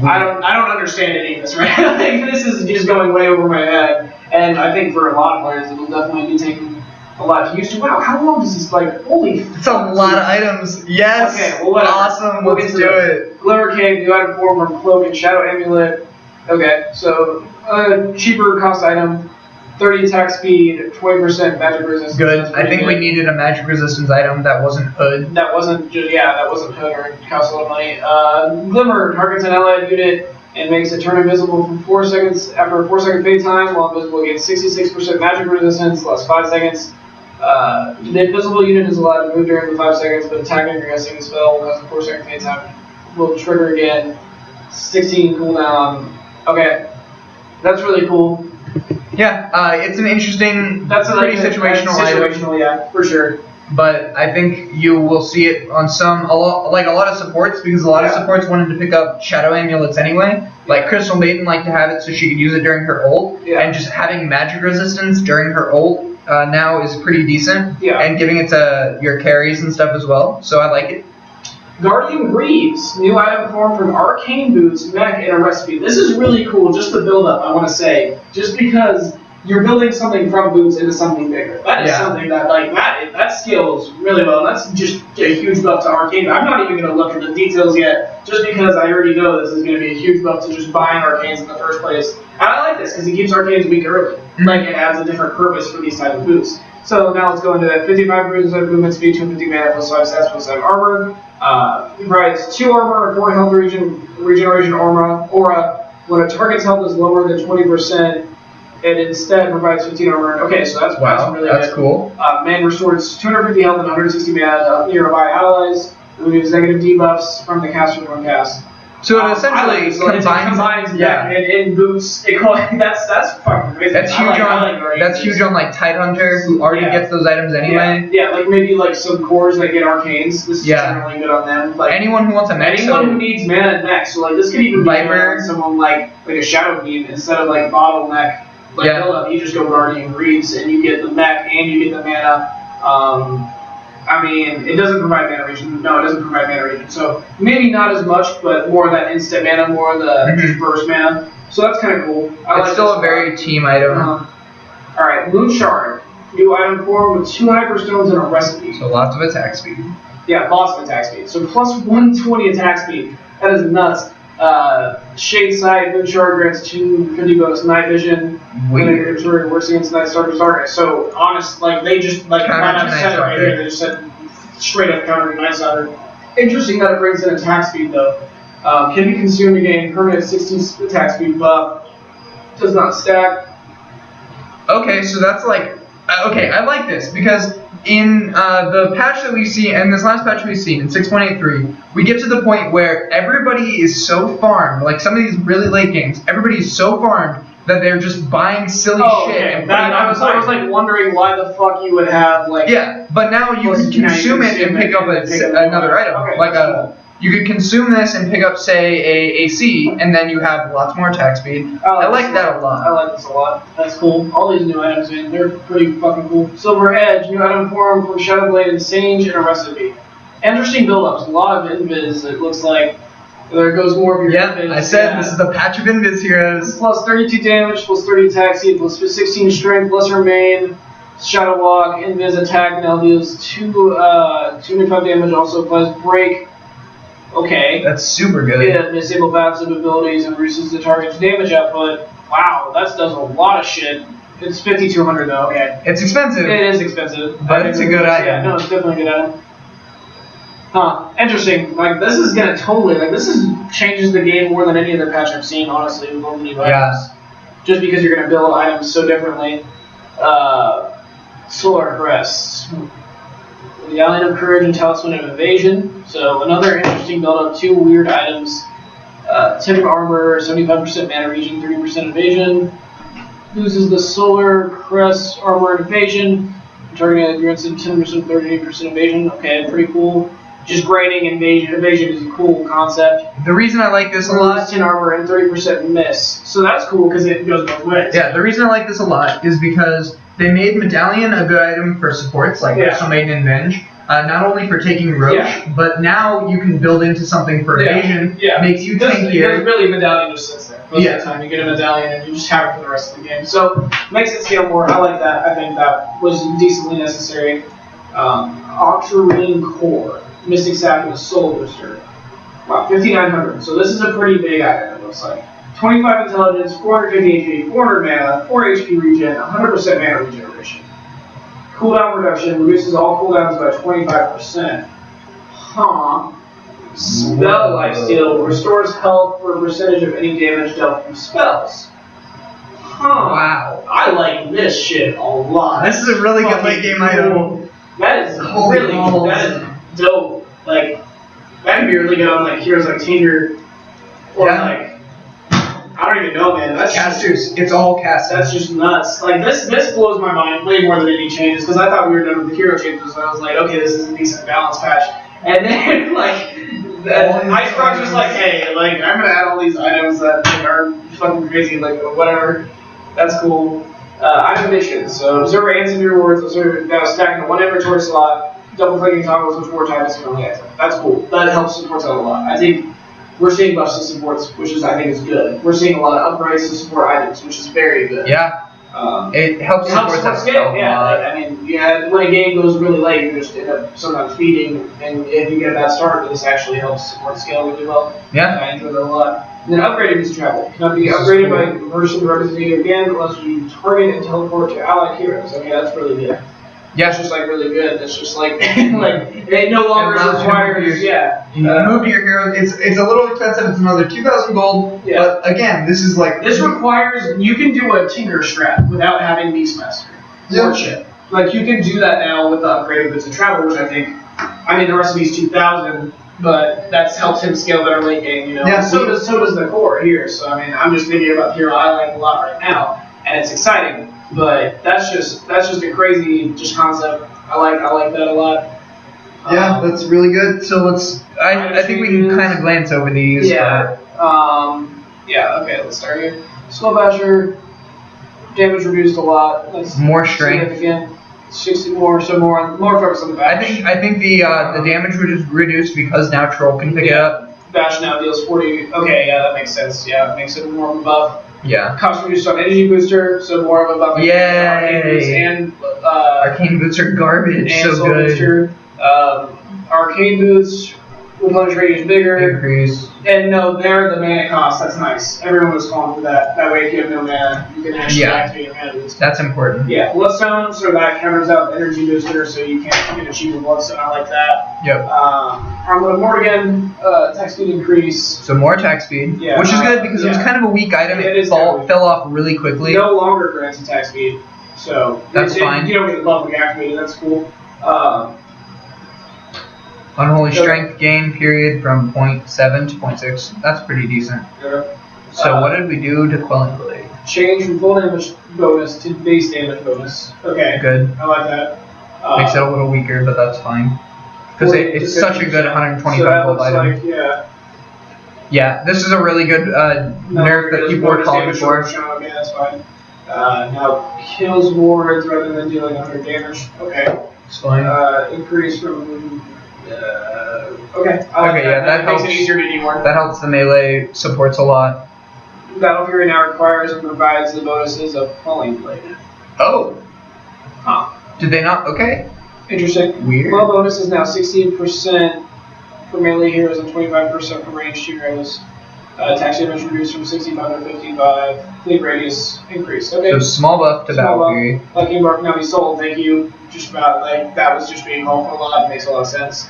I don't understand any of this, right? Like, this is just going way over my head, and I think for a lot of players, it'll definitely be taking a lot to use to. Wow, how long does this like? Holy! It's a lot of items. Yes. Okay, well, whatever. Awesome. We'll Let's get do to it. Glimmer Cave, new item form from Cloak and Shadow Amulet. Okay, so cheaper cost item, 30 attack speed, 20% magic resistance. Good. That's I pretty think we needed a magic resistance item that wasn't hood. That wasn't just, that wasn't hood or it cost a lot of money. Glimmer targets an allied unit and makes it turn invisible for 4 seconds. After a 4-second fade time, while invisible gains 66% magic resistance, lasts 5 seconds. The invisible unit is allowed to move during the 5 seconds, but attacking or casting the spell has a 4-second fade time. Will trigger again. 16 cooldown. Okay, that's really cool. Yeah, it's an interesting, That's pretty situational item. Situational, yeah, for sure. But I think you will see it on a lot of supports, because a lot of supports wanted to pick up Shadow Amulets anyway. Like Crystal Maiden liked to have it so she could use it during her ult, and just having magic resistance during her ult now is pretty decent, and giving it to your carries and stuff as well, so I like it. Guardian Greaves, new item form from Arcane Boots, Mech, and a recipe. This is really cool, just the build up, I want to say, just because you're building something from boots into something bigger. That is something that, like, that scales really well. That's just a huge buff to Arcane. I'm not even going to look at the details yet, just because I already know this is going to be a huge buff to just buying Arcanes in the first place. And I like this, because it keeps Arcanes weak early. Like, it adds a different purpose for these type of boots. So now let's go into that 55% movement speed, 250 mana, plus 5 stats, plus 7 armor. It provides 2 armor and 4 health regeneration aura. When a target's health is lower than 20%, it instead provides 15 armor. Okay, so that's really that's good. Cool. Man restores 250 health and 160 mana to nearby allies. Removes negative debuffs from the caster from cast. So it essentially combines in boots. That's fucking crazy. That's huge on like Tidehunter, who already gets those items anyway. Yeah, like maybe like some cores that get arcanes. This is generally good on them. Like anyone who wants a mech. Anyone who needs mana and mech. So like this could even be on someone like a Shadow Beam instead of like bottleneck. Like build-up, you just go Guardian Greaves and you get the mech and you get the mana. I mean, it doesn't provide mana regen. No, it doesn't provide mana regen. So maybe not as much, but more of that instant mana, more of the just burst mana. So that's kind of cool. It's still a very team item. Alright, Moon Shard. New item form with 2 Hyperstones and a recipe. So lots of attack speed. Yeah, lots of attack speed. So plus 120 attack speed. That is nuts. Shade Sight, Moon Shard grants 250 bonus night vision. Weird. When works against Night Stalker target. So honest, like they just like kind of said it right here. They just said straight up counter to Night Stalker. Interesting that it brings in attack speed though. Can be consumed to gain permanent 60 attack speed buff. Does not stack. Okay, so that's like okay. I like this because in the patch that we've seen, and this last patch we've seen in 6.83, we get to the point where everybody is so farmed, like some of these really late games, everybody is so farmed that they're just buying silly shit. And I was like wondering why the fuck you would have like. Yeah, but now you can consume it and pick up another item. Okay, like you could consume this and pick up, say, a AC, and then you have lots more attack speed. I like that a lot. I like this a lot. That's cool. All these new items, man, they're pretty fucking cool. Silver Edge, new item form from Shadowblade and Sage, and a recipe. Interesting build-ups. A lot of invis, it looks like. There goes more of your Yeah, invis. I said this is the patch of Invis heroes. Plus 32 damage, plus 30 attack speed, plus 16 strength, plus remain, shadow walk, invis attack now deals 225 damage, also applies break. Okay. That's super good. Yeah, disable passive abilities and reduces the target's damage output. Wow, that does a lot of shit. It's 5,200 though, okay. It's expensive. It is expensive. But it's a good item. Yeah, no, it's definitely a good item. Huh, interesting. Like, this is gonna changes the game more than any other patch I've seen, honestly, with all the new items. Just because you're gonna build items so differently. Solar Crest. The Island of Courage and Talisman of Evasion. So, another interesting build up, 2 weird items. Tip of Armor, 75% mana regen, 30% evasion. Loses the Solar Crest Armor and Evasion. Targeting grants 10%, 38% evasion. Okay, pretty cool. Just grading evasion. Evasion is a cool concept. The reason I like this a lot, 10 armor and 30% miss. So that's cool because it goes both ways. yeah, the reason I like this a lot is because they made Medallion a good item for supports, like Crystal Maiden and Venge. Not only for taking Roche, but now you can build into something for evasion. Yeah. Makes you Because tankier. really, Medallion just sits there. Most of the time, you get a Medallion and you just have it for the rest of the game. So, makes it scale more. I like that. I think that was decently necessary. Octarine Core. Mystic Sack and a Soul Booster. Wow, 5,900. So this is a pretty big item, it looks like. 25 intelligence, 450 HP, 400 mana, 4 HP regen, 100% mana regeneration. Cooldown reduction reduces all cooldowns by 25%. Huh. Spell lifesteal restores health for a percentage of any damage dealt from spells. Huh. Wow. I like this shit a lot. This is a really good late game item. That is Holy really balls. that is dope. Like that could be really good on like heroes like Tinder or like I don't even know, man. That's Casters. It's all casters. That's just nuts. Like this blows my mind way more than any changes because I thought we were done with the hero changes. And I was like, okay, this is a decent balance patch. And then like Ice Rock's just like, hey, like I'm gonna add all these items that like, are fucking crazy, like whatever. That's cool. Item additions. So observer and some rewards. Observer now stacking to 1 inventory slot. Double clicking toggles with 4 times currently active. That's cool. That helps support that a lot. I think we're seeing buffs to supports, which is I think is good. We're seeing a lot of upgrades to support items, which is very good. Yeah. It helps support that spell a yeah, lot. like, I mean, yeah, when a game goes really late, you just end up sometimes feeding, and if you get a bad start, this actually helps support scale really well. Yeah. I enjoy that a lot. And then upgraded is travel. Cannot be upgraded by conversion representative again unless you target and teleport to allied heroes. Okay, that's really good. Yeah. It's just like really good. It's just like it no longer requires You move to your hero. It's a little expensive. It's another 2,000 gold. Yeah. But again, this is like this requires you can do a Tinker strat without having Beastmaster. Yeah. Shit. Like you can do that now with the upgraded bits of travel, which I think I mean the recipe's 2,000, but that's helps him scale better late game, you know. Yeah, so does the core here. So I mean I'm just thinking about the hero I like a lot right now, and it's exciting. But that's just a crazy just concept. I like that a lot. Yeah, that's really good. So let's. I think we can kind of glance over these. Yeah. Yeah. Okay. Let's start here. Skull Basher. Damage reduced a lot. That's More strength. Significant. 60 more. So more focus on the bash. I think the damage was reduced because now Troll can pick it up. Bash now deals 40. Okay. Yeah, that makes sense. Yeah, it makes it more of a buff. Yeah. Cost reduced on energy booster, so more of a buff. Yay! And Arcane boots are garbage. and So Soul good. Booster. Arcane boots. Replenish radius bigger. Increase. And no, they're the mana cost. That's nice. Everyone was calling for that. That way, if you have no mana, you can actually activate your mana boost. That's important. Yeah, Bloodstone, so that counters out the energy booster, so you can't achieve a Bloodstone. I like that. Yep. Armlet of Morgan, attack speed increase. So more attack speed, Yeah, which is good because it was kind of a weak item. It It is kind of fell off really quickly. No longer grants attack speed, so That's fine. You don't get the buff when you activate it. That's cool. Unholy strength gain period from 0.7 to 0.6. That's pretty decent. So what did we do to Quelling Blade? Change from full damage bonus to base damage bonus. Okay. Good. I like that. Makes it a little weaker, but that's fine. Because it's such a good 125 gold item. Like, yeah. Yeah, this is a really good nerf that people were calling for. Okay, that's fine. Now kills wards rather than dealing 100 damage. Okay. It's fine. Increase from Okay. I like Okay, yeah, that makes helps. it easier to dework. That helps the melee supports a lot. Battle Fury now requires and provides the bonuses of Falling Blade. Oh. Huh. Did they not? Okay. Interesting. Weird. Well, bonus is now 16% for melee heroes and 25% for ranged heroes. Attack damage reduced from 65 to 55. Cleave radius increased. Okay. So small buff to Small Battle Fury. buff. Lucky Mark now be sold. Thank you. Just about like that was just being called for a lot. It makes a lot of sense.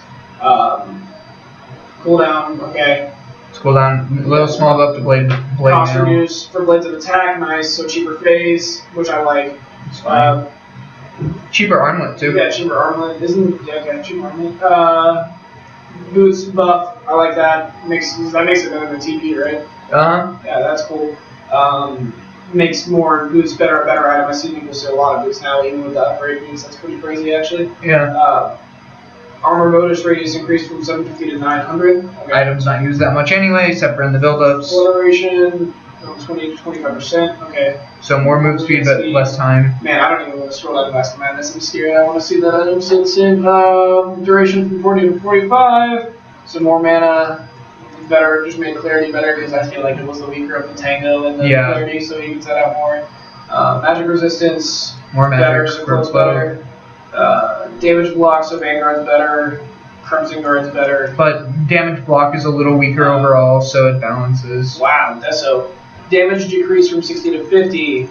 Cooldown. Okay. Let's go down. Little small buff to blade Cost now. reduced for blades of attack. Nice. So cheaper phase, which I like. It's fine. Cheaper armlet too. Yeah, cheaper armlet. Okay, cheaper armlet. Boots buff. I like that. That makes it better than TP, right? Yeah, that's cool. Makes more boots better item. I see people say a lot of boots now, even with the upgrade boots. That's pretty crazy, actually. Yeah. Armor bonus radius increased from 750 to 900. Okay. Items not used that much anyway, except for in the build-ups. Acceleration from 20 to 25%. Okay. So more move speed, but less time. Man, I don't even want to scroll that Mask of Madness. I'm scared. I want to see that item since in duration from 40 to 45. So more mana, better. Just made clarity better because I feel like it was the weaker of the Tango and the clarity, so you can set out more. Magic resistance. More magic. Better, so close better. Damage block, so Vanguard's better. Crimson Guard's better. But damage block is a little weaker overall, so it balances. Wow, that's so. Damage decreased from 60 to 50,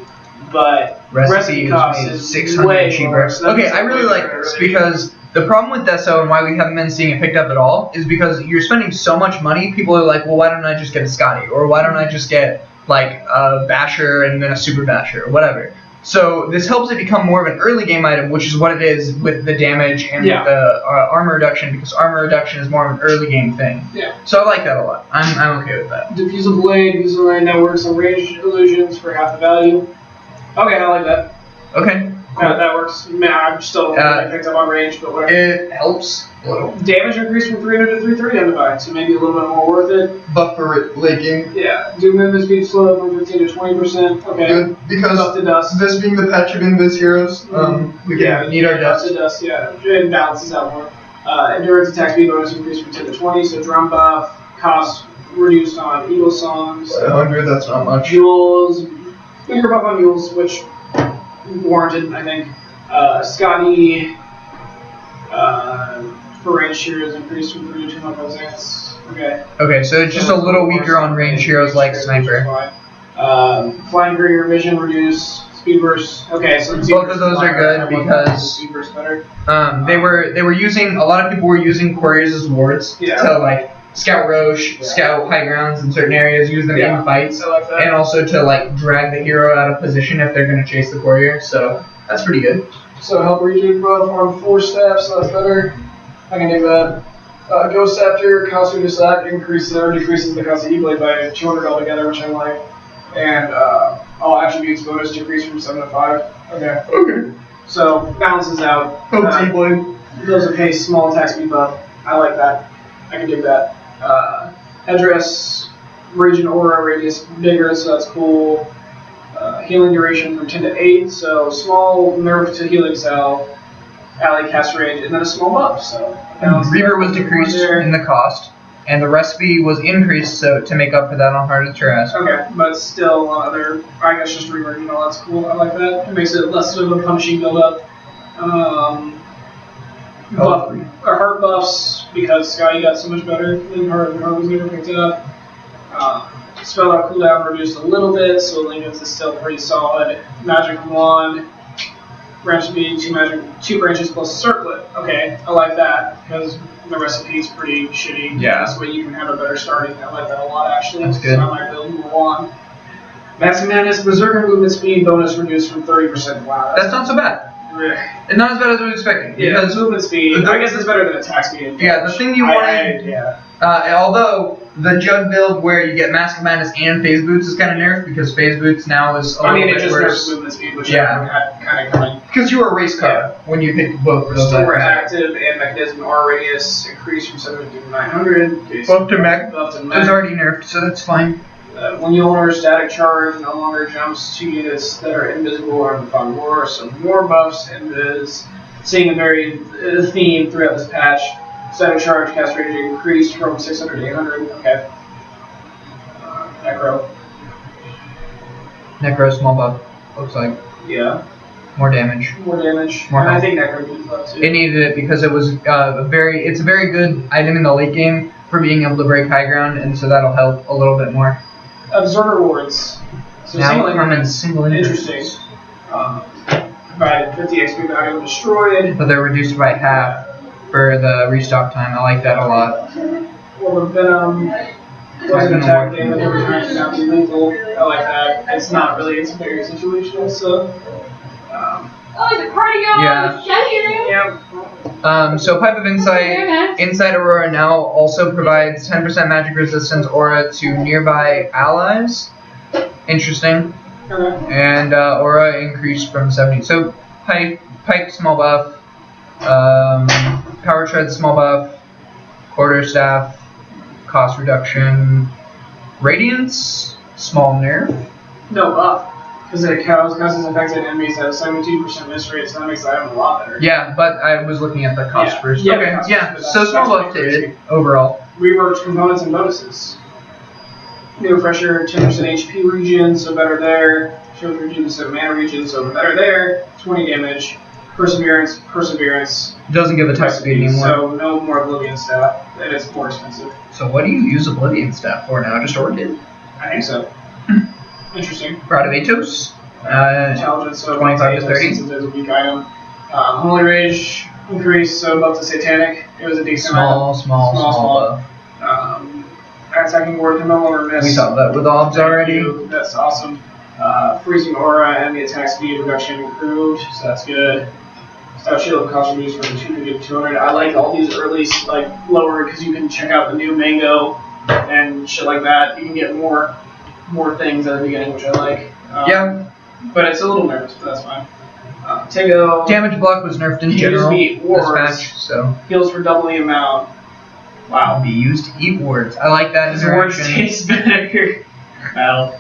but recipe cost is 600 way cheaper. lower, so Okay, I really like this because the problem with Deso and why we haven't been seeing it picked up at all is because you're spending so much money. People are like, well, why don't I just get a Scotty, or why don't I just get like a Basher and then a Super Basher or whatever. So this helps it become more of an early game item, which is what it is with the damage and with the armor reduction, because armor reduction is more of an early game thing. Yeah. So I like that a lot. I'm okay with that. Diffusal Blade now works on ranged illusions for half the value. Okay, I like that. Okay. Cool. That works. Man, I'm still picked up on range, but whatever. It helps a little. Damage increased from 300 to 330 on Divine, so maybe a little bit more worth it. Buff for laking. Yeah. Do movement speed slow from 15 to 20%. Okay. Good, because Buff to dust. this being the patch of Invis heroes, we can need our dust. Buff to dust, yeah. It balances out more. Endurance attack speed bonus increased from 10 to 20, so drum buff. Cost reduced on Eagle Songs. 100, that's not much. Mules. Bigger buff on Mules, which warranted, I think. Scotty, for range heroes increased from 3 to 200 seconds. Okay. Okay, so it's just a little weaker on range heroes like Sniper. Flying Greater Vision reduced. Speed burst. Okay, so both of those are good because speed burst better. they were using, a lot of people were using couriers as wards to like scout Roche, scout high grounds in certain areas, use them in fights, and also to like drag the hero out of position if they're going to chase the courier. So that's pretty good. So help region buff on 4 staffs, so that's better. I can do that. Ghost Scepter, cost reduced that increases or decreases the cost of E-Blade by 200 altogether, which I like. And all attributes bonus decrease from 7 to 5. Okay. Okay. So balances out. Hope T-Blade. Those are pace, small attack speed buff. I like that. I can do that. Headdress, region aura radius bigger, so that's cool. Healing duration from 10 to 8, so small nerf to healing cell. Ally cast range, and then a small buff. So Reaver was decreased in the cost, and the recipe was increased so to make up for that on Hard to Trask. Okay, but still, I guess just Reaver, that's cool. I like that. It makes it less of a punishing build up. Heart buffs, because Scotty got so much better than Heart was never picked it up. Spell out cooldown reduced a little bit, so Lincoln's is still pretty solid. Magic Wand. Branch speed, 2 branches plus circlet. Okay, I like that because the recipe's pretty shitty. Yeah. This way you can have a better starting. I like that a lot actually. That's good. So I might build move on. Mask of Madness, Berserker movement speed bonus reduced from 30%. Wow. That's not so bad. Yeah. Not as bad as I was expecting. Because movement speed. I guess it's better than attack speed. Yeah, the thing you wanted. Although the Jug build where you get Mask of Madness and Phase Boots is kind of nerfed because Phase Boots now is a little bit it just worse. nerfs movement speed, which I kind of coming. Because you were a race car when you picked both of those. Store active and mechanism R radius increased from 700 to 900. Buff to mech. Buff to It's mech. already nerfed, so that's fine. When you owner static charge, no longer jumps to units that are invisible or on war, so more buffs and is seeing a very theme throughout this patch. Static charge, cast range increased from 600 to 800. Okay. Necro. Necro small buff. Looks like Yeah. more damage. More damage. More and I health. think Necro did that too. It needed it because it was it's a very good item in the late game for being able to break high ground, and so that'll help a little bit more. Absorber wards. So Now single common increments. single Interesting. increments. Provided 50 XP value when destroyed. But they're reduced by half for the restock time. I like that a lot. Orb of Venom. Wasn't attack damage every time it's down to lethal. I like that. It's not really, it's very situational, so. Oh, is it party going? Yeah. Yeah. So Pipe of Insight inside Aurora now also provides 10% magic resistance aura to nearby allies. Interesting. Okay. And aura increased from 70. So Pipe small buff, Power Tread small buff, Quarterstaff cost reduction, Radiance small nerf. No buff. Because it causes effects on enemies at a 72% miss rate, so that makes the item a lot better. Yeah, but I was looking at the cost Yeah. first. Yeah, Okay, cost yeah. first, but So small that's buff did crazy. it overall. Reworked components and bonuses. New refresher, 10% HP regen, so better there. Shield regen, so mana regen, so better there. 20 damage. Perseverance. Doesn't give attack speed anymore. So no more Oblivion staff, and it's more expensive. So what do you use Oblivion Staff for now? Just Orchid? I think so. Interesting. Rod of Atos. Intelligence, so 25 to 30. since it's a weak item. Holy Rage increase, so above the Satanic. It was a decent Small buff. Attacking ward can no longer miss. We saw that with Obs Thank already. you. That's awesome. Freezing aura and the attack speed reduction improved, so that's good. Stout shield cost reduced from 200 to 200. I like all these early lower because you can check out the new mango and shit like that. You can get more things at the beginning, which I like. Yeah. But it's a little nervous, but that's fine. Tango Damage block was nerfed in Use general the this wards. patch, so heals for double the amount. Wow. be used to eat wards. I like that His words interaction. taste better. Well,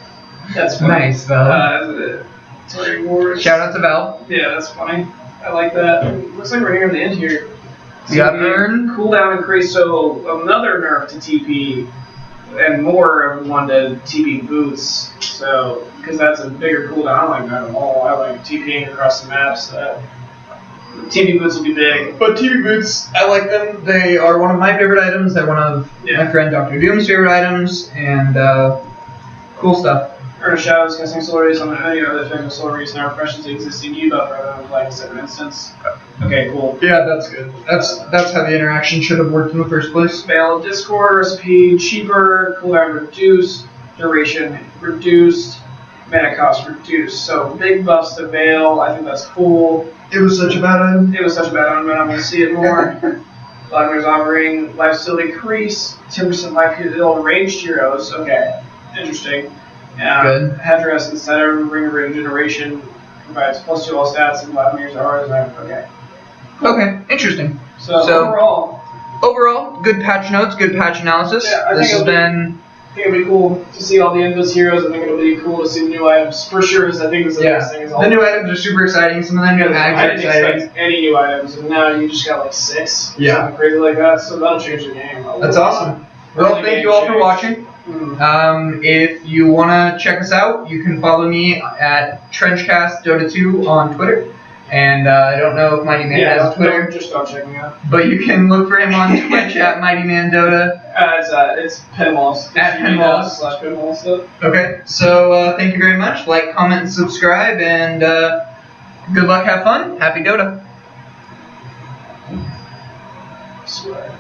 that's funny. Nice, Val. Sorry, wards. Shout out to Val. Yeah, that's funny. I like that. Looks like we're near the end here. We got Urn. Cooldown increase, so another nerf to TP, and more of one to TP boots. So, because that's a bigger cooldown. I like that at all. I like TPing across the map, so TP boots will be big. But TV boots, I like them. They are one of my favorite items. They're one of my friend Dr. Doom's favorite items, and cool stuff. Urn of Shadows, casting solar rays on any other effective solar rays now refreshes the existing debuff rather than applying a second instance. Okay, cool. Yeah, that's good. That's how the interaction should have worked in the first place. Veil of Discord, recipe cheaper, cooldown reduced, duration reduced, mana cost reduced. So big buffs to Veil, I think that's cool. It was such a bad item. It was such a bad item, but I'm going to see it more. Vladimir's offering, life still decrease, 10% life heal ranged heroes. Okay, interesting. Good. Headdress instead of ring of regeneration provides +2 all stats, and Vladimir's auras. Okay. Okay, interesting. So overall, good patch notes, good patch analysis. Yeah, I this think has been. I think it'll be cool to see all the Endless heroes. I think it'll be cool to see the new items for sure. Because I think it's the biggest thing. Is all The new items are super exciting. Some of the new I mags are didn't exciting. expect any new items, and now you just got like 6. Yeah. Something crazy like that. So that'll change the game. That's awesome. Well, thank you all for watching. If you want to check us out, you can follow me at trenchcast Dota 2 on Twitter. And I don't know if Mighty Man has a Twitter, Just don't check me out. but you can look for him on Twitch at Mighty Man Dota. It's Penwalls. At Penwalls. /Penwalls stuff. Okay, so thank you very much. Like, comment, and subscribe, and good luck, have fun, happy Dota. Swear.